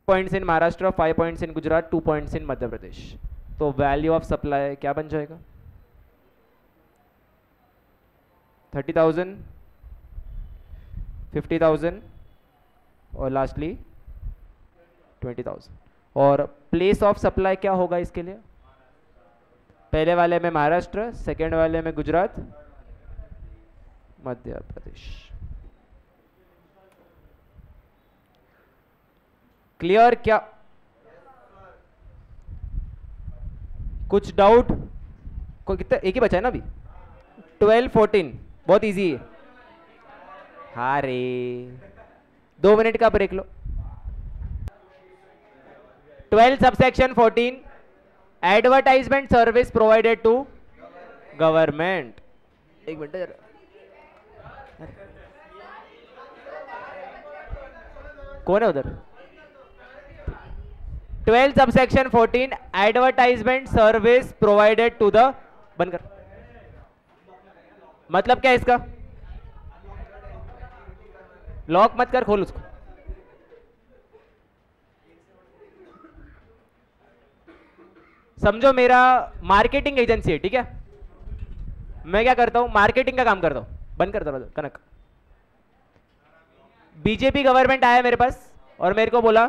A: Points in Maharashtra, 5 points in Gujarat, 2 points in Madhya Pradesh. तो value of supply क्या बन जाएगा? 30,000, 50,000 और lastly 20,000. और place of supply क्या होगा इसके लिए? पहले वाले में महाराष्ट्र, सेकेंड वाले में गुजरात, मध्य प्रदेश. क्लियर? क्या कुछ डाउट? कोई कितना? एक ही बचा है ना अभी. 12, 14 बहुत इजी है. हाँ रे, 2 मिनट का ब्रेक लो. 12 subsection 14 advertisement service provided to government. एक मिनट जरा. कौन है उधर? 12 subsection 14 advertisement service provided to the. बंद कर. मतलब क्या है इसका? लॉक मत कर, खोल उसको. समझो मेरा मार्केटिंग एजेंसी है, ठीक है. मैं क्या करता हूं? मार्केटिंग का काम करता हूं. बंद कर दो कनक. बीजेपी गवर्नमेंट आया मेरे पास और मेरे को बोला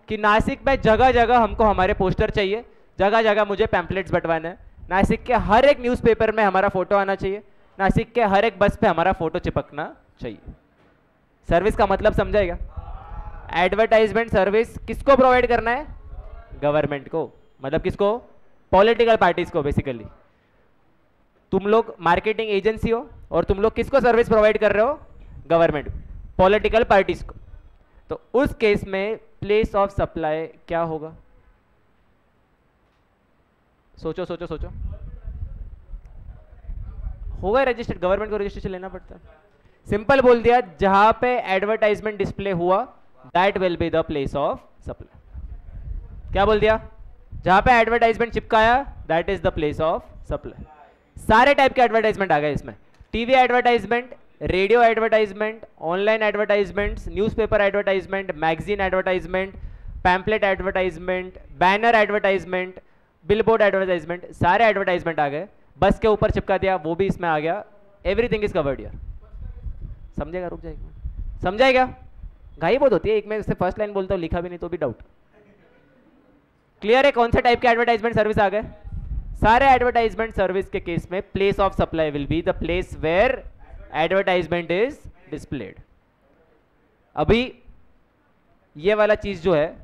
A: कि नासिक में जगह जगह हमको हमारे पोस्टर चाहिए, जगह जगह मुझे पैम्पलेट्स बंटवाने हैं, नासिक के हर एक न्यूज़पेपर में हमारा फोटो आना चाहिए, नासिक के हर एक बस पे हमारा फोटो चिपकना चाहिए. सर्विस का मतलब समझाएगा? एडवर्टाइजमेंट सर्विस किसको प्रोवाइड करना है? गवर्नमेंट को. मतलब किसको? पॉलिटिकल पार्टीज को. बेसिकली तुम लोग मार्केटिंग एजेंसी हो और तुम लोग किसको सर्विस प्रोवाइड कर रहे हो? गवर्नमेंट, पॉलिटिकल पार्टीज को. तो उस केस में प्लेस ऑफ सप्लाई क्या होगा? सोचो सोचो सोचो. होगा रजिस्टर्ड. गवर्नमेंट को रजिस्ट्रेशन लेना पड़ता है. सिंपल बोल दिया, जहां पे एडवर्टाइजमेंट डिस्प्ले हुआ that will be the place of supply. क्या बोल दिया? जहां पे एडवर्टाइजमेंट चिपकाया that is the place of supply. सारे टाइप के एडवर्टाइजमेंट आ गए इसमें. TV advertisement, radio advertisement, online advertisements, newspaper advertisement, magazine advertisement, pamphlet advertisement, banner advertisement, billboard advertisement. सारे एडवर्टाइजमेंट आ गए. बस के ऊपर चिपका दिया, वो भी इसमें आ गया. Everything is covered here. समझेगा? रुक जाएगा. समझाएगा? घाई बहुत होती है. एक मैं इससे फर्स्ट लाइन बोलता हूँ, लिखा भी नहीं तो भी डाउट. क्लियर है? कौन से टाइप के एडवर्टाइजमेंट सर्विस आ गए? सारे एडवर्टाइजमेंट सर्विस के केस में place of supply will be the place where advertisement is displayed. अभी ये वाला चीज जो है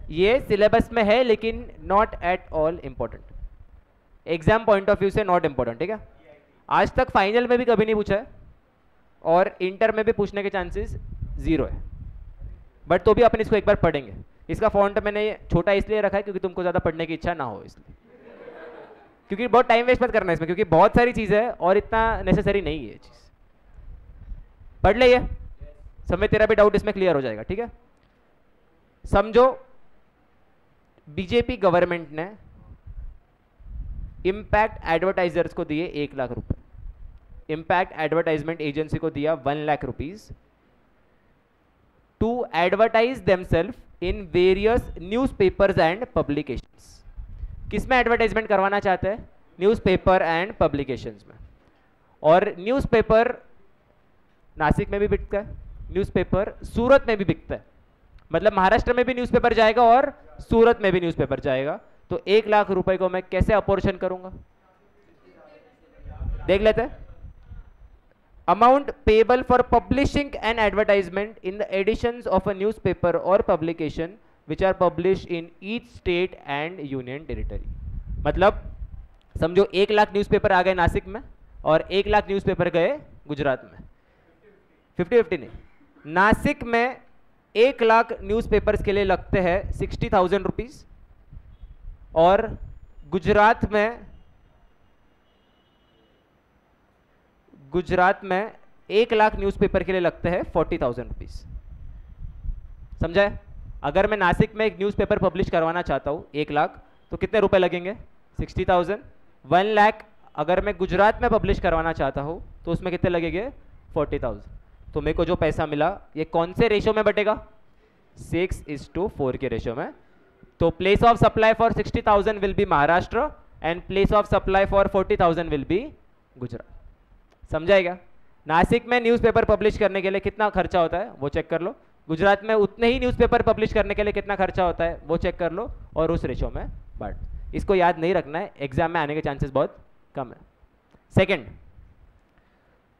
A: ये सिलेबस में है लेकिन not at all important. Exam point of view से नॉट इंपॉर्टेंट. ठीक है. आज तक फाइनल में भी कभी नहीं पूछा है और इंटर में भी पूछने के चांसेस 0 है. बट तो भी अपन इसको एक बार पढ़ेंगे. इसका फॉन्ट मैंने छोटा इसलिए रखा है क्योंकि तुमको ज़्यादा पढ़ने की इच्छा ना हो इसलिए. क्योंकि बहुत टाइम वेस्ट मत करना इसमें, क्योंकि बहुत सारी चीज़ है और इतना नेसेसरी नहीं है ये चीज़. पढ़ ले ये. समय तेरा भी डाउट इसमें क्लियर हो जाएगा. ठीक है. समझो बीजेपी गवर्नमेंट ने इम्पैक्ट एडवर्टाइजर्स को दिए 1 लाख रुपए. इम्पैक्ट एडवर्टाइजमेंट एजेंसी को दिया 1 लाख rupees to advertise themselves in various newspapers and publications. किसमें एडवर्टाइजमेंट करवाना चाहते हैं? न्यूज़पेपर एंड पब्लिकेशंस में. और न्यूज़पेपर नासिक में भी बिकता है, न्यूज़पेपर सूरत में भी बिकता है. मतलब महाराष्ट्र में भी न्यूज़पेपर जाएगा और सूरत में भी न्यूज़पेपर जाएगा. तो 1 लाख रुपए को मैं कैसे अपोर्शन करूंगा? देख लेते हैं. Amount payable for publishing an advertisement in the editions of a newspaper और publication which are publish in each state and union territory. मतलब समझो 1 लाख न्यूज़पेपर आ गए नासिक में और 1 लाख न्यूज़पेपर गए गुजरात में. 50-50 नहीं. नासिक में 1 लाख न्यूज़पेपर्स के लिए लगते हैं 60,000 रुपीज और गुजरात में 1 लाख न्यूज़पेपर के लिए लगते हैं 40,000 रुपीज। समझा है? अगर मैं नासिक में एक न्यूज़पेपर पब्लिश करवाना चाहता हूँ 1 लाख, तो कितने रुपए लगेंगे? 60,000। 1 लाख अगर मैं गुजरात में पब्लिश करवाना चाहता हूँ तो उसमें कितने लगेंगे? 40,000। तो मेरे को जो पैसा मिला ये कौन से रेशो में बटेगा? 6:4 के रेशो में। तो place of supply for 60,000 will be Maharashtra and place of supply for 40,000 will be Gujarat. समझाएगा? नासिक में न्यूज़पेपर पब्लिश करने के लिए कितना खर्चा होता है वो चेक कर लो, गुजरात में उतने ही न्यूज़पेपर पब्लिश करने के लिए कितना खर्चा होता है वो चेक कर लो, और उस रेशो में बांट। इसको याद नहीं रखना है, एग्जाम में आने के चांसेस बहुत कम है। Second,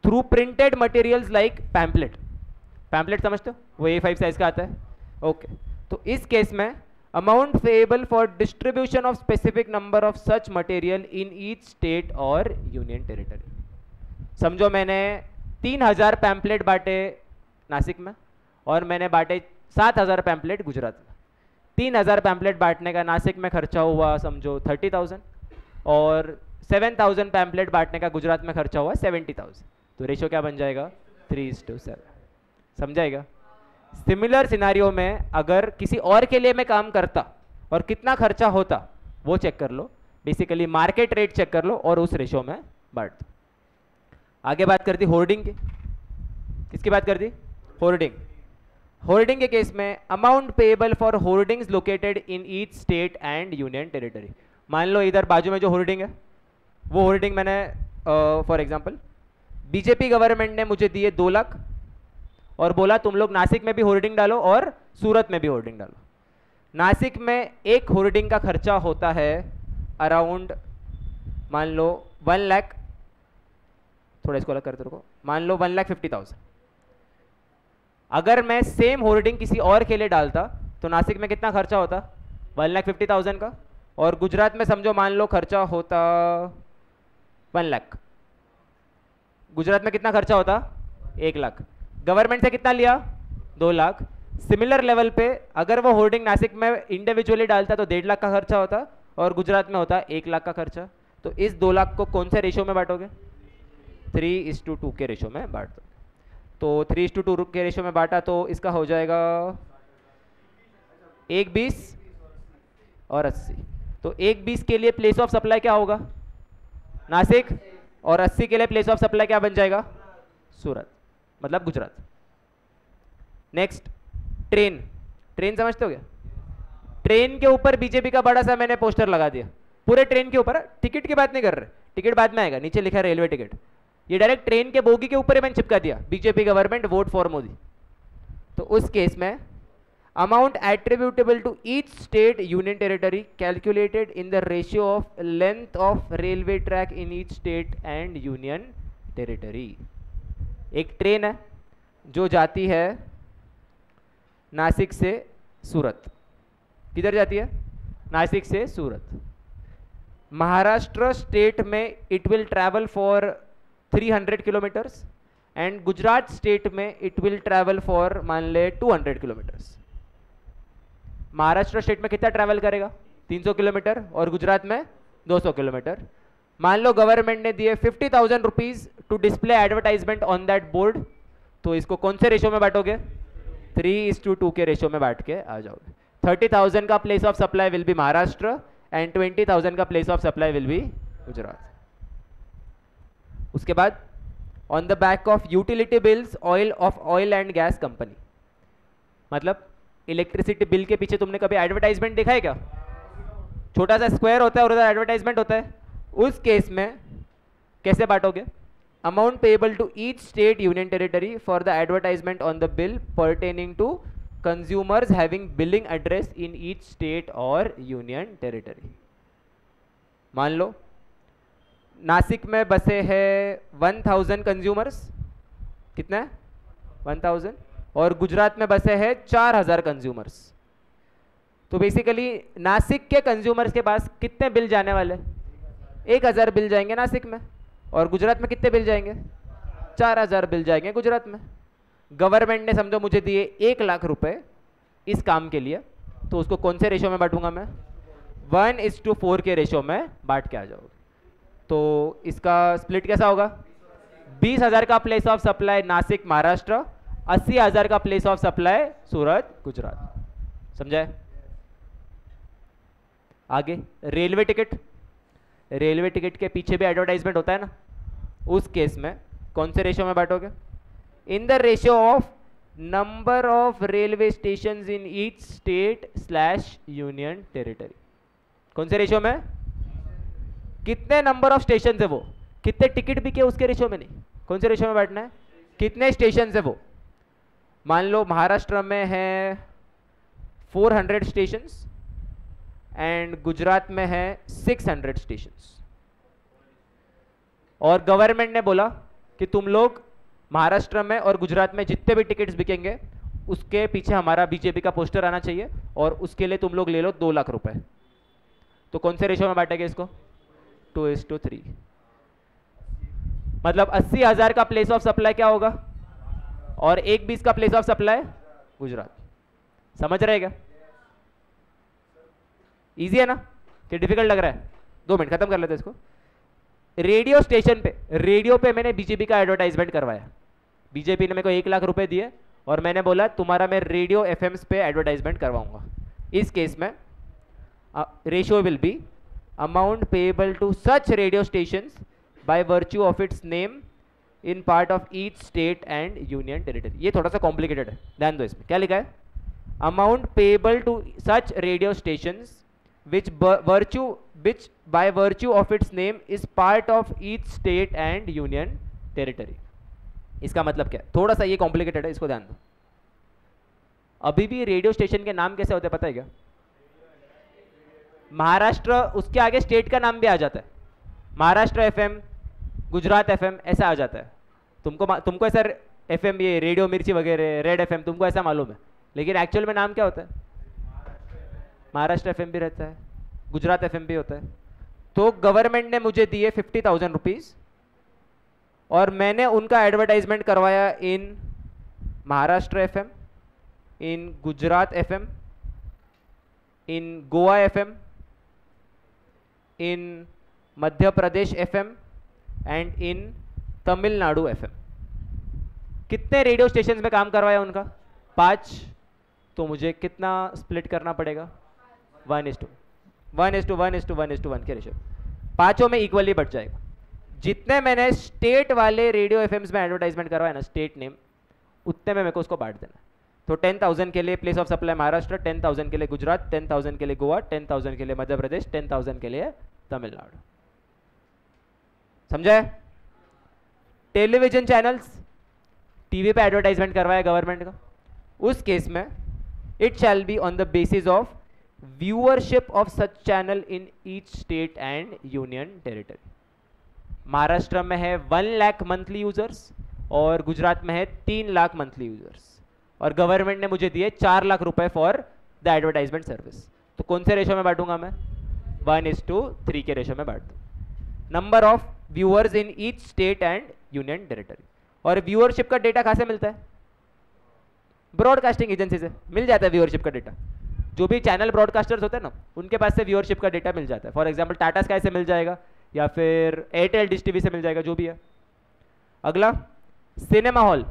A: through printed materials like pamphlet. Pamphlet समझते हो? वो A5 साइज का आता है। ओके, तो इस केस में amount payable for distribution of specific number of such material in each state और यूनियन टेरिटरी। समझो मैंने 3,000 पैम्पलेट बांटे नासिक में और मैंने बांटे 7,000 पैम्पलेट गुजरात में। 3,000 पैम्पलेट बांटने का नासिक में खर्चा हुआ समझो 30,000 और 7,000 पैम्पलेट बांटने का गुजरात में खर्चा हुआ 70,000। तो रेशो क्या बन जाएगा? 3:7। समझाएगा? सिमिलर सिनारियो में अगर किसी और के लिए मैं काम करता और कितना खर्चा होता वो चेक कर लो, बेसिकली मार्केट रेट चेक कर लो और उस रेशो में बांट दो। आगे बात करती होर्डिंग की। किसकी बात करती? होर्डिंग। होर्डिंग के केस में amount payable for hoardings located in each state and union territory. मान लो इधर बाजू में जो होर्डिंग है वो होर्डिंग मैंने फॉर एग्जांपल बीजेपी गवर्नमेंट ने मुझे दिए 2 लाख और बोला तुम लोग नासिक में भी होर्डिंग डालो और सूरत में भी होर्डिंग डालो। नासिक में एक होर्डिंग का खर्चा होता है अराउंड मान लो 1 लाख, थोड़ा इसको अलग करते रखो, मान लो 1,50,000। अगर मैं सेम होर्डिंग किसी और के लिए डालता तो नासिक में कितना खर्चा होता? 1,50,000 का, और गुजरात में समझो मान लो खर्चा होता 1 लाख। गुजरात में कितना खर्चा होता? 1 लाख। गवर्नमेंट से कितना लिया? 2 लाख। सिमिलर लेवल पे अगर वो होर्डिंग नासिक में इंडिविजुअली डालता तो 1.5 लाख का खर्चा होता और गुजरात में होता 1 लाख का खर्चा। तो इस 2 लाख को कौन से रेशो में बांटोगे? 3:2 के रेशो में बांट दो। तो 3:2 के रेशो में बांटा तो इसका हो जाएगा 1:20 और 80। तो 1:20 के लिए प्लेस ऑफ सप्लाई क्या होगा? नासिक, और 80 के लिए प्लेस ऑफ सप्लाई क्या बन जाएगा? सूरत, मतलब गुजरात। Next, train. ट्रेन समझते हो क्या? ट्रेन के ऊपर बीजेपी का बड़ा सा मैंने पोस्टर लगा दिया, पूरे ट्रेन के ऊपर। टिकट की बात नहीं कर रहे, टिकट बाद में आएगा, नीचे लिखा है रेलवे टिकट। ये डायरेक्ट ट्रेन के बोगी के ऊपर ही मैंने चिपका दिया, BJP government vote for Modi. तो उस केस में amount attributable to each state union territory calculated in the ratio of length of railway track in each state and union territory. एक ट्रेन है जो जाती है नासिक से सूरत। किधर जाती है? नासिक से सूरत। महाराष्ट्र स्टेट में it will travel for 300 kilometres and Gujarat state में इट विल ट्रैवल फॉर मान ले 200 किलोमीटर्स। महाराष्ट्र स्टेट में कितना ट्रैवल करेगा? 300 किलोमीटर और गुजरात में 200 किलोमीटर। मान लो गवर्नमेंट ने दिए 50,000 rupees to display advertisement on that board, तो इसको कौन से रेशो में बांटोगे? 3:2 के रेशो में बांट के आ जाओगे। 30,000 का place of supply will be Maharashtra and 20,000 का place of supply will be Gujarat. उसके बाद on the back of utility bills oil and gas company, मतलब इलेक्ट्रिसिटी बिल के पीछे तुमने कभी एडवर्टाइजमेंट देखा है क्या? छोटा सा स्क्वायर होता है और उधर एडवर्टाइजमेंट होता है। उस केस में कैसे बांटोगे? Amount payable to each state union territory for the advertisement on the bill pertaining to consumers having billing address in each state और यूनियन टेरिटरी। मान लो नासिक में बसे है 1,000 कंज्यूमर्स, कितना है? 1,000, और गुजरात में बसे हैं 4,000 कंज्यूमर्स। तो बेसिकली नासिक के कंज्यूमर्स के पास कितने बिल जाने वाले? 1,000 बिल जाएंगे नासिक में, और गुजरात में कितने बिल जाएंगे? 4,000 बिल जाएंगे गुजरात में। गवर्नमेंट ने समझो मुझे दिए 1 लाख रुपए इस काम के लिए, तो उसको कौन से रेशो में बांटूंगा मैं? 1:4 के रेशो में बांट के आ जाओगे। तो इसका स्प्लिट कैसा होगा? 20,000 का place of supply Nashik Maharashtra, 80,000 का place of supply Surat Gujarat. समझाए? आगे रेलवे टिकट, रेलवे टिकट के पीछे भी एडवर्टाइजमेंट होता है ना, उस केस में कौन से रेशियो में बांटोगे? In the ratio of number of railway station in each state slash union territory. कौन से रेशियो में? कितने नंबर ऑफ स्टेशन है वो, कितने टिकट बिके उसके रेशियो में नहीं, कौन से रेशियो में बांटना है? कितने स्टेशन है वो। मान लो महाराष्ट्र में है 400 स्टेशंस एंड गुजरात में है 600 स्टेशंस, और गवर्नमेंट ने बोला कि तुम लोग महाराष्ट्र में और गुजरात में जितने भी टिकट्स बिकेंगे उसके पीछे हमारा बीजेपी का पोस्टर आना चाहिए, और उसके लिए तुम लोग ले लो 2 लाख रुपए। तो कौन से रेशियो में बांटेंगे इसको? 2:3। मतलब 80,000 का प्लेस ऑफ सप्लाई क्या होगा, और 1:20 का प्लेस ऑफ सप्लाई गुजरात। समझ रहे क्या? इजी है ना कि डिफिकल्ट लग रहा है? 2 मिनट खत्म कर लेते हैं इसको। रेडियो स्टेशन पे, रेडियो पे मैंने बीजेपी का एडवर्टाइजमेंट करवाया, बीजेपी ने मेरे को 1 लाख रुपए दिए और मैंने बोला तुम्हारा मैं रेडियो एफएम्स पे एडवर्टाइजमेंट करवाऊंगा। इस केस में ratio will be amount payable to such radio stations by virtue of its name in part of each state and union territory. ये थोड़ा सा कॉम्प्लिकेटेड है, ध्यान दो इसमें क्या लिखा है। Amount payable to such radio stations which by virtue of its name is part of each state and union territory। इसका मतलब क्या है? थोड़ा सा ये कॉम्प्लिकेटेड है, इसको ध्यान दो। अभी भी रेडियो स्टेशन के नाम कैसे होते हैं पता है क्या? महाराष्ट्र, उसके आगे स्टेट का नाम भी आ जाता है, महाराष्ट्र एफएम, गुजरात एफएम ऐसा आ जाता है। तुमको ऐसा एफएम, ये रेडियो मिर्ची वगैरह, रेड एफएम, तुमको ऐसा मालूम है, लेकिन एक्चुअल में नाम क्या होता है? महाराष्ट्र एफएम भी रहता है, गुजरात एफएम भी होता है। तो गवर्नमेंट ने मुझे दिए 50,000 रुपीज और मैंने उनका एडवर्टाइजमेंट करवाया in Maharashtra FM, in Gujarat FM, in Goa FM, in Madhya Pradesh FM and in Tamil Nadu FM. कितने रेडियो स्टेशन में काम करवाया उनका? 5। तो मुझे कितना स्प्लिट करना पड़ेगा? 1:1:1:1:1 के रेशियो, पांचों में इक्वली बढ़ जाएगा। जितने मैंने स्टेट वाले रेडियो एफएम्स में एडवर्टाइजमेंट करवाया ना, स्टेट नेम, उतने में मेरे को उसको बांट देना। तो 10,000 के लिए प्लेस ऑफ सप्लाई महाराष्ट्र, 10,000 के लिए गुजरात, 10,000 के लिए गोवा, 10,000 के लिए मध्य प्रदेश, 10,000 के लिए तमिलनाडु। समझे? टेलीविजन चैनल्स, टीवी पे एडवर्टाइजमेंट करवाया गवर्नमेंट का, उस केस में it shall be on the basis of viewership of such channel in each state and union territory. Maharashtra में है 1 लाख मंथली यूजर्स और गुजरात में है 3 लाख मंथली यूजर्स, और गवर्नमेंट ने मुझे दिए 4 लाख रुपए फॉर द एडवर्टाइजमेंट सर्विस। तो कौन से रेशो में बांटूंगा मैं? 1:3 के रेशो में बांट दूं। Number of viewers in each state and union territory. और व्यूअरशिप का डेटा कहां से मिलता है? ब्रॉडकास्टिंग एजेंसी से मिल जाता है व्यूअरशिप का डेटा। जो भी चैनल ब्रॉडकास्टर्स होते हैं ना, उनके पास से व्यूअरशिप का डेटा मिल जाता है। फॉर एग्जांपल टाटा स्काई से मिल जाएगा या फिर एयरटेल डिश टीवी से मिल जाएगा, जो भी है। अगला सिनेमा हॉल।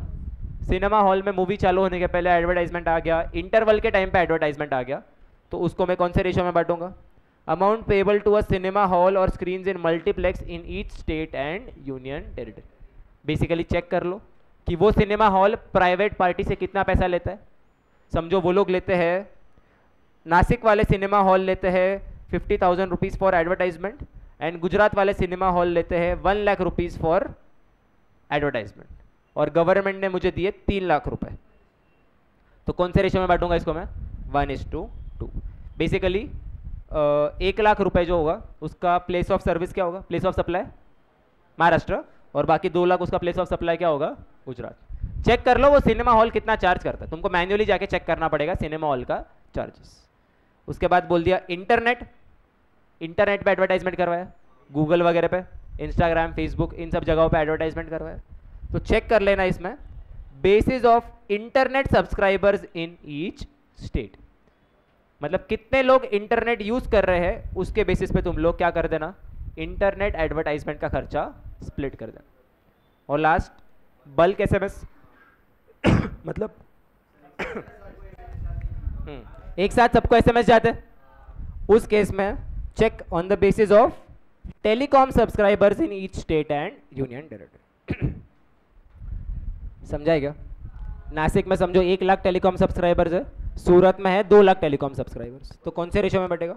A: सिनेमा हॉल में मूवी चालू होने के पहले एडवर्टाइजमेंट आ गया, इंटरवल के टाइम पे एडवर्टाइजमेंट आ गया, तो उसको मैं कौन से रेशो में बांटूंगा? Amount payable to a cinema hall और screens in multiplex in each state and union territory. Basically check कर लो कि वो सिनेमा हॉल प्राइवेट पार्टी से कितना पैसा लेता है। समझो वो लोग लेते हैं, नासिक वाले सिनेमा हॉल लेते हैं 50,000 rupees for advertisement and Gujarat वाले सिनेमा हॉल लेते हैं 1 लाख रुपीज़ फॉर एडवर्टाइजमेंट, और गवर्नमेंट ने मुझे दिए 3 लाख रुपए। तो कौन से रेशो में बांटूंगा इसको मैं? 1:2। बेसिकली 1 लाख रुपए जो होगा उसका प्लेस ऑफ सर्विस क्या होगा? प्लेस ऑफ सप्लाई महाराष्ट्र, और बाकी 2 लाख उसका प्लेस ऑफ सप्लाई क्या होगा? गुजरात। चेक कर लो वो सिनेमा हॉल कितना चार्ज करता है, तुमको मैन्युअली जाके चेक करना पड़ेगा सिनेमा हॉल का चार्जेस। उसके बाद बोल दिया इंटरनेट। इंटरनेट पे एडवर्टाइजमेंट करवाया, गूगल वगैरह पे, इंस्टाग्राम, फेसबुक, इन सब जगहों पे एडवर्टाइजमेंट करवाया। तो चेक कर लेना इसमें basis of internet subscribers in each state. मतलब कितने लोग इंटरनेट यूज कर रहे हैं उसके बेसिस पे तुम लोग क्या कर देना, इंटरनेट एडवर्टाइजमेंट का खर्चा स्प्लिट कर देना। और लास्ट बल्क एसएमएस मतलब एक साथ सबको एसएमएस जाते हैं, उस केस में check on the basis of telecom subscribers in each state and union territory. समझाए क्या? नासिक में समझो 1 लाख टेलीकॉम सब्सक्राइबर्स है, सूरत में है 2 लाख टेलीकॉम सब्सक्राइबर्स, तो कौन से रेशो में बटेगा?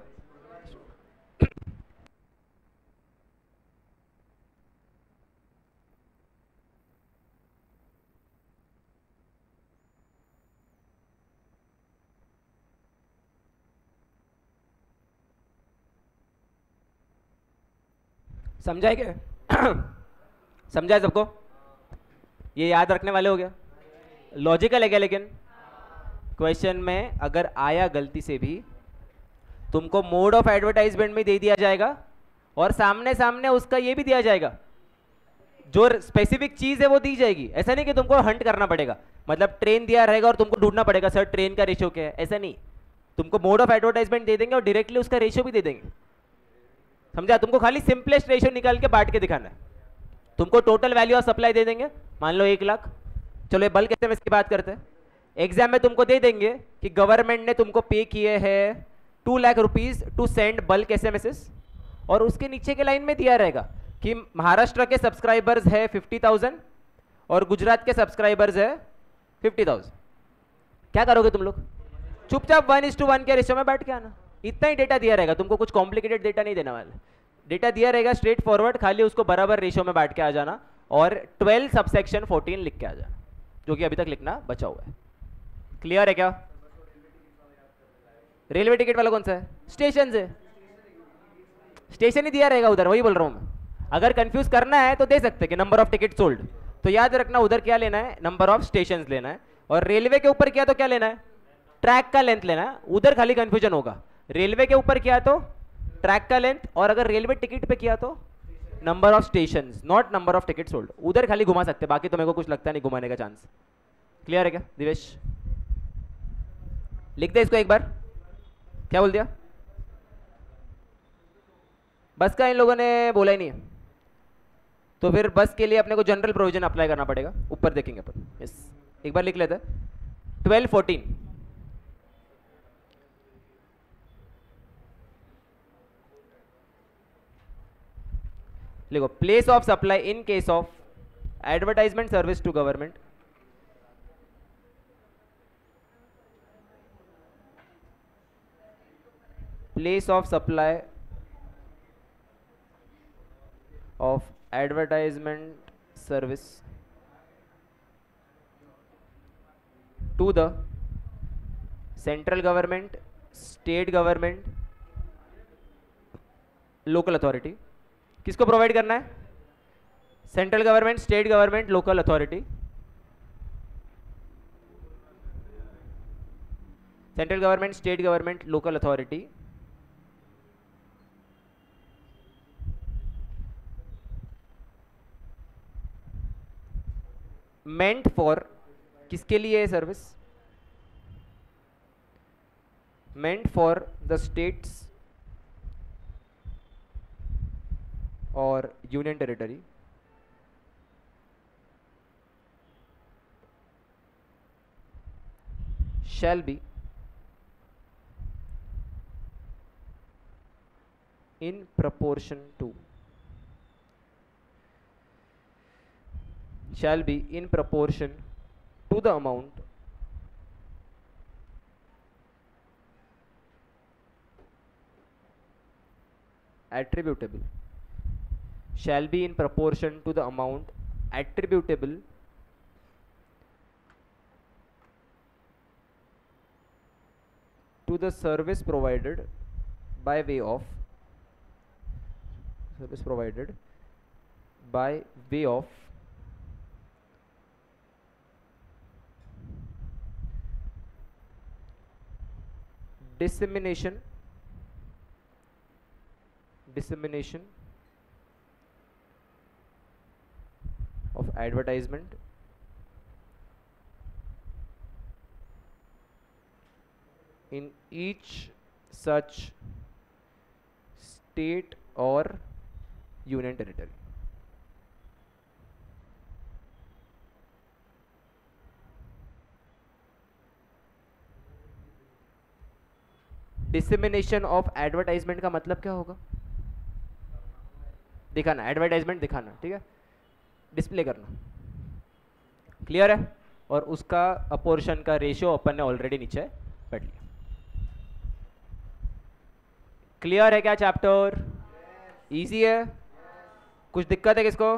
A: समझाए क्या? समझाए सबको? ये याद रखने वाले हो गया? लॉजिकल है क्या? लेकिन क्वेश्चन में अगर आया गलती से भी, तुमको मोड ऑफ एडवर्टाइजमेंट में दे दिया जाएगा और सामने सामने उसका ये भी दिया जाएगा, जो स्पेसिफिक चीज है वो दी जाएगी। ऐसा नहीं कि तुमको हंट करना पड़ेगा, मतलब ट्रेन दिया रहेगा और तुमको ढूंढना पड़ेगा सर ट्रेन का रेशियो क्या है, ऐसा नहीं। तुमको मोड ऑफ एडवर्टाइजमेंट दे देंगे और डायरेक्टली उसका रेशियो भी दे देंगे। समझा? तुमको खाली सिंपलेस्ट रेशियो निकाल के बांट के दिखाना है। तुमको टोटल वैल्यू ऑफ सप्लाई दे देंगे, मान लो 1 लाख। चलो ये बल्क एसएमएस की बात करते हैं। एग्जाम में तुमको दे देंगे कि गवर्नमेंट ने तुमको पे किए हैं 2 lakh rupees to send bulk SMS, और उसके नीचे के लाइन में दिया रहेगा कि महाराष्ट्र के सब्सक्राइबर्स है 50,000 और गुजरात के सब्सक्राइबर्स है 50,000। क्या करोगे तुम लोग? चुपचाप 1:1 के रेशियो में बैठ के आना। इतना ही डेटा दिया रहेगा, तुमको कुछ कॉम्प्लिकेटेड डेटा नहीं देने वाले। डेटा दिया रहेगा स्ट्रेट फॉरवर्ड, खाली उसको बराबर रेशियो में बांट के आ जाना और 12 सबसेक्शन 14 लिख के आ जाना, जो कि अभी तक लिखना बचा हुआ है। क्लियर है क्या? रेलवे टिकट वाला कौन सा है? स्टेशन से, स्टेशन ही दिया रहेगा उधर, वही बोल रहा हूं मैं। अगर कंफ्यूज करना है तो दे सकते कि नंबर ऑफ टिकट सोल्ड, तो याद रखना उधर क्या लेना है, नंबर ऑफ स्टेशन लेना है। और रेलवे के ऊपर किया तो क्या लेना है, ट्रैक का लेंथ लेना है। उधर खाली कंफ्यूजन होगा। रेलवे के ऊपर किया तो ट्रैक का लेंथ, और अगर रेलवे टिकट पे किया तो number of station, not number of ticket sold. उधर खाली घुमा सकते, बाकी तो मेरे को कुछ लगता नहीं घुमाने का चांस। क्लियर है क्या दिवेश? लिख दे इसको एक बार। क्या बोल दिया? बस का इन लोगों ने बोला ही नहीं है, तो फिर बस के लिए अपने को जनरल प्रोविजन अप्लाई करना पड़ेगा। ऊपर देखेंगे अपन। यस, एक बार लिख लेते हैं। 12-14 लिखो। Place of supply in case of advertisement service to government, place of supply of advertisement service to the central government, state government, local authority. किसको प्रोवाइड करना है? Central government, state government, local authority. Central government, state government, local authority meant for, किसके लिए है service? Meant for the states और union territory shall be in proportion to, shall be in proportion to the amount attributable, shall be in proportion to the amount attributable to the service provided by way of, service provided by way of dissemination of advertisement in each such state और union territory. Dissemination of advertisement का मतलब क्या होगा? दिखाना, advertisement दिखाना, ठीक है, display करना। क्लियर है? और उसका अपोर्शन का रेशियो अपन ने ऑलरेडी नीचे पढ़ लिया। क्लियर है क्या चैप्टर? इजी है? कुछ दिक्कत है किसको?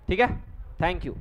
A: ठीक है, थैंक यू।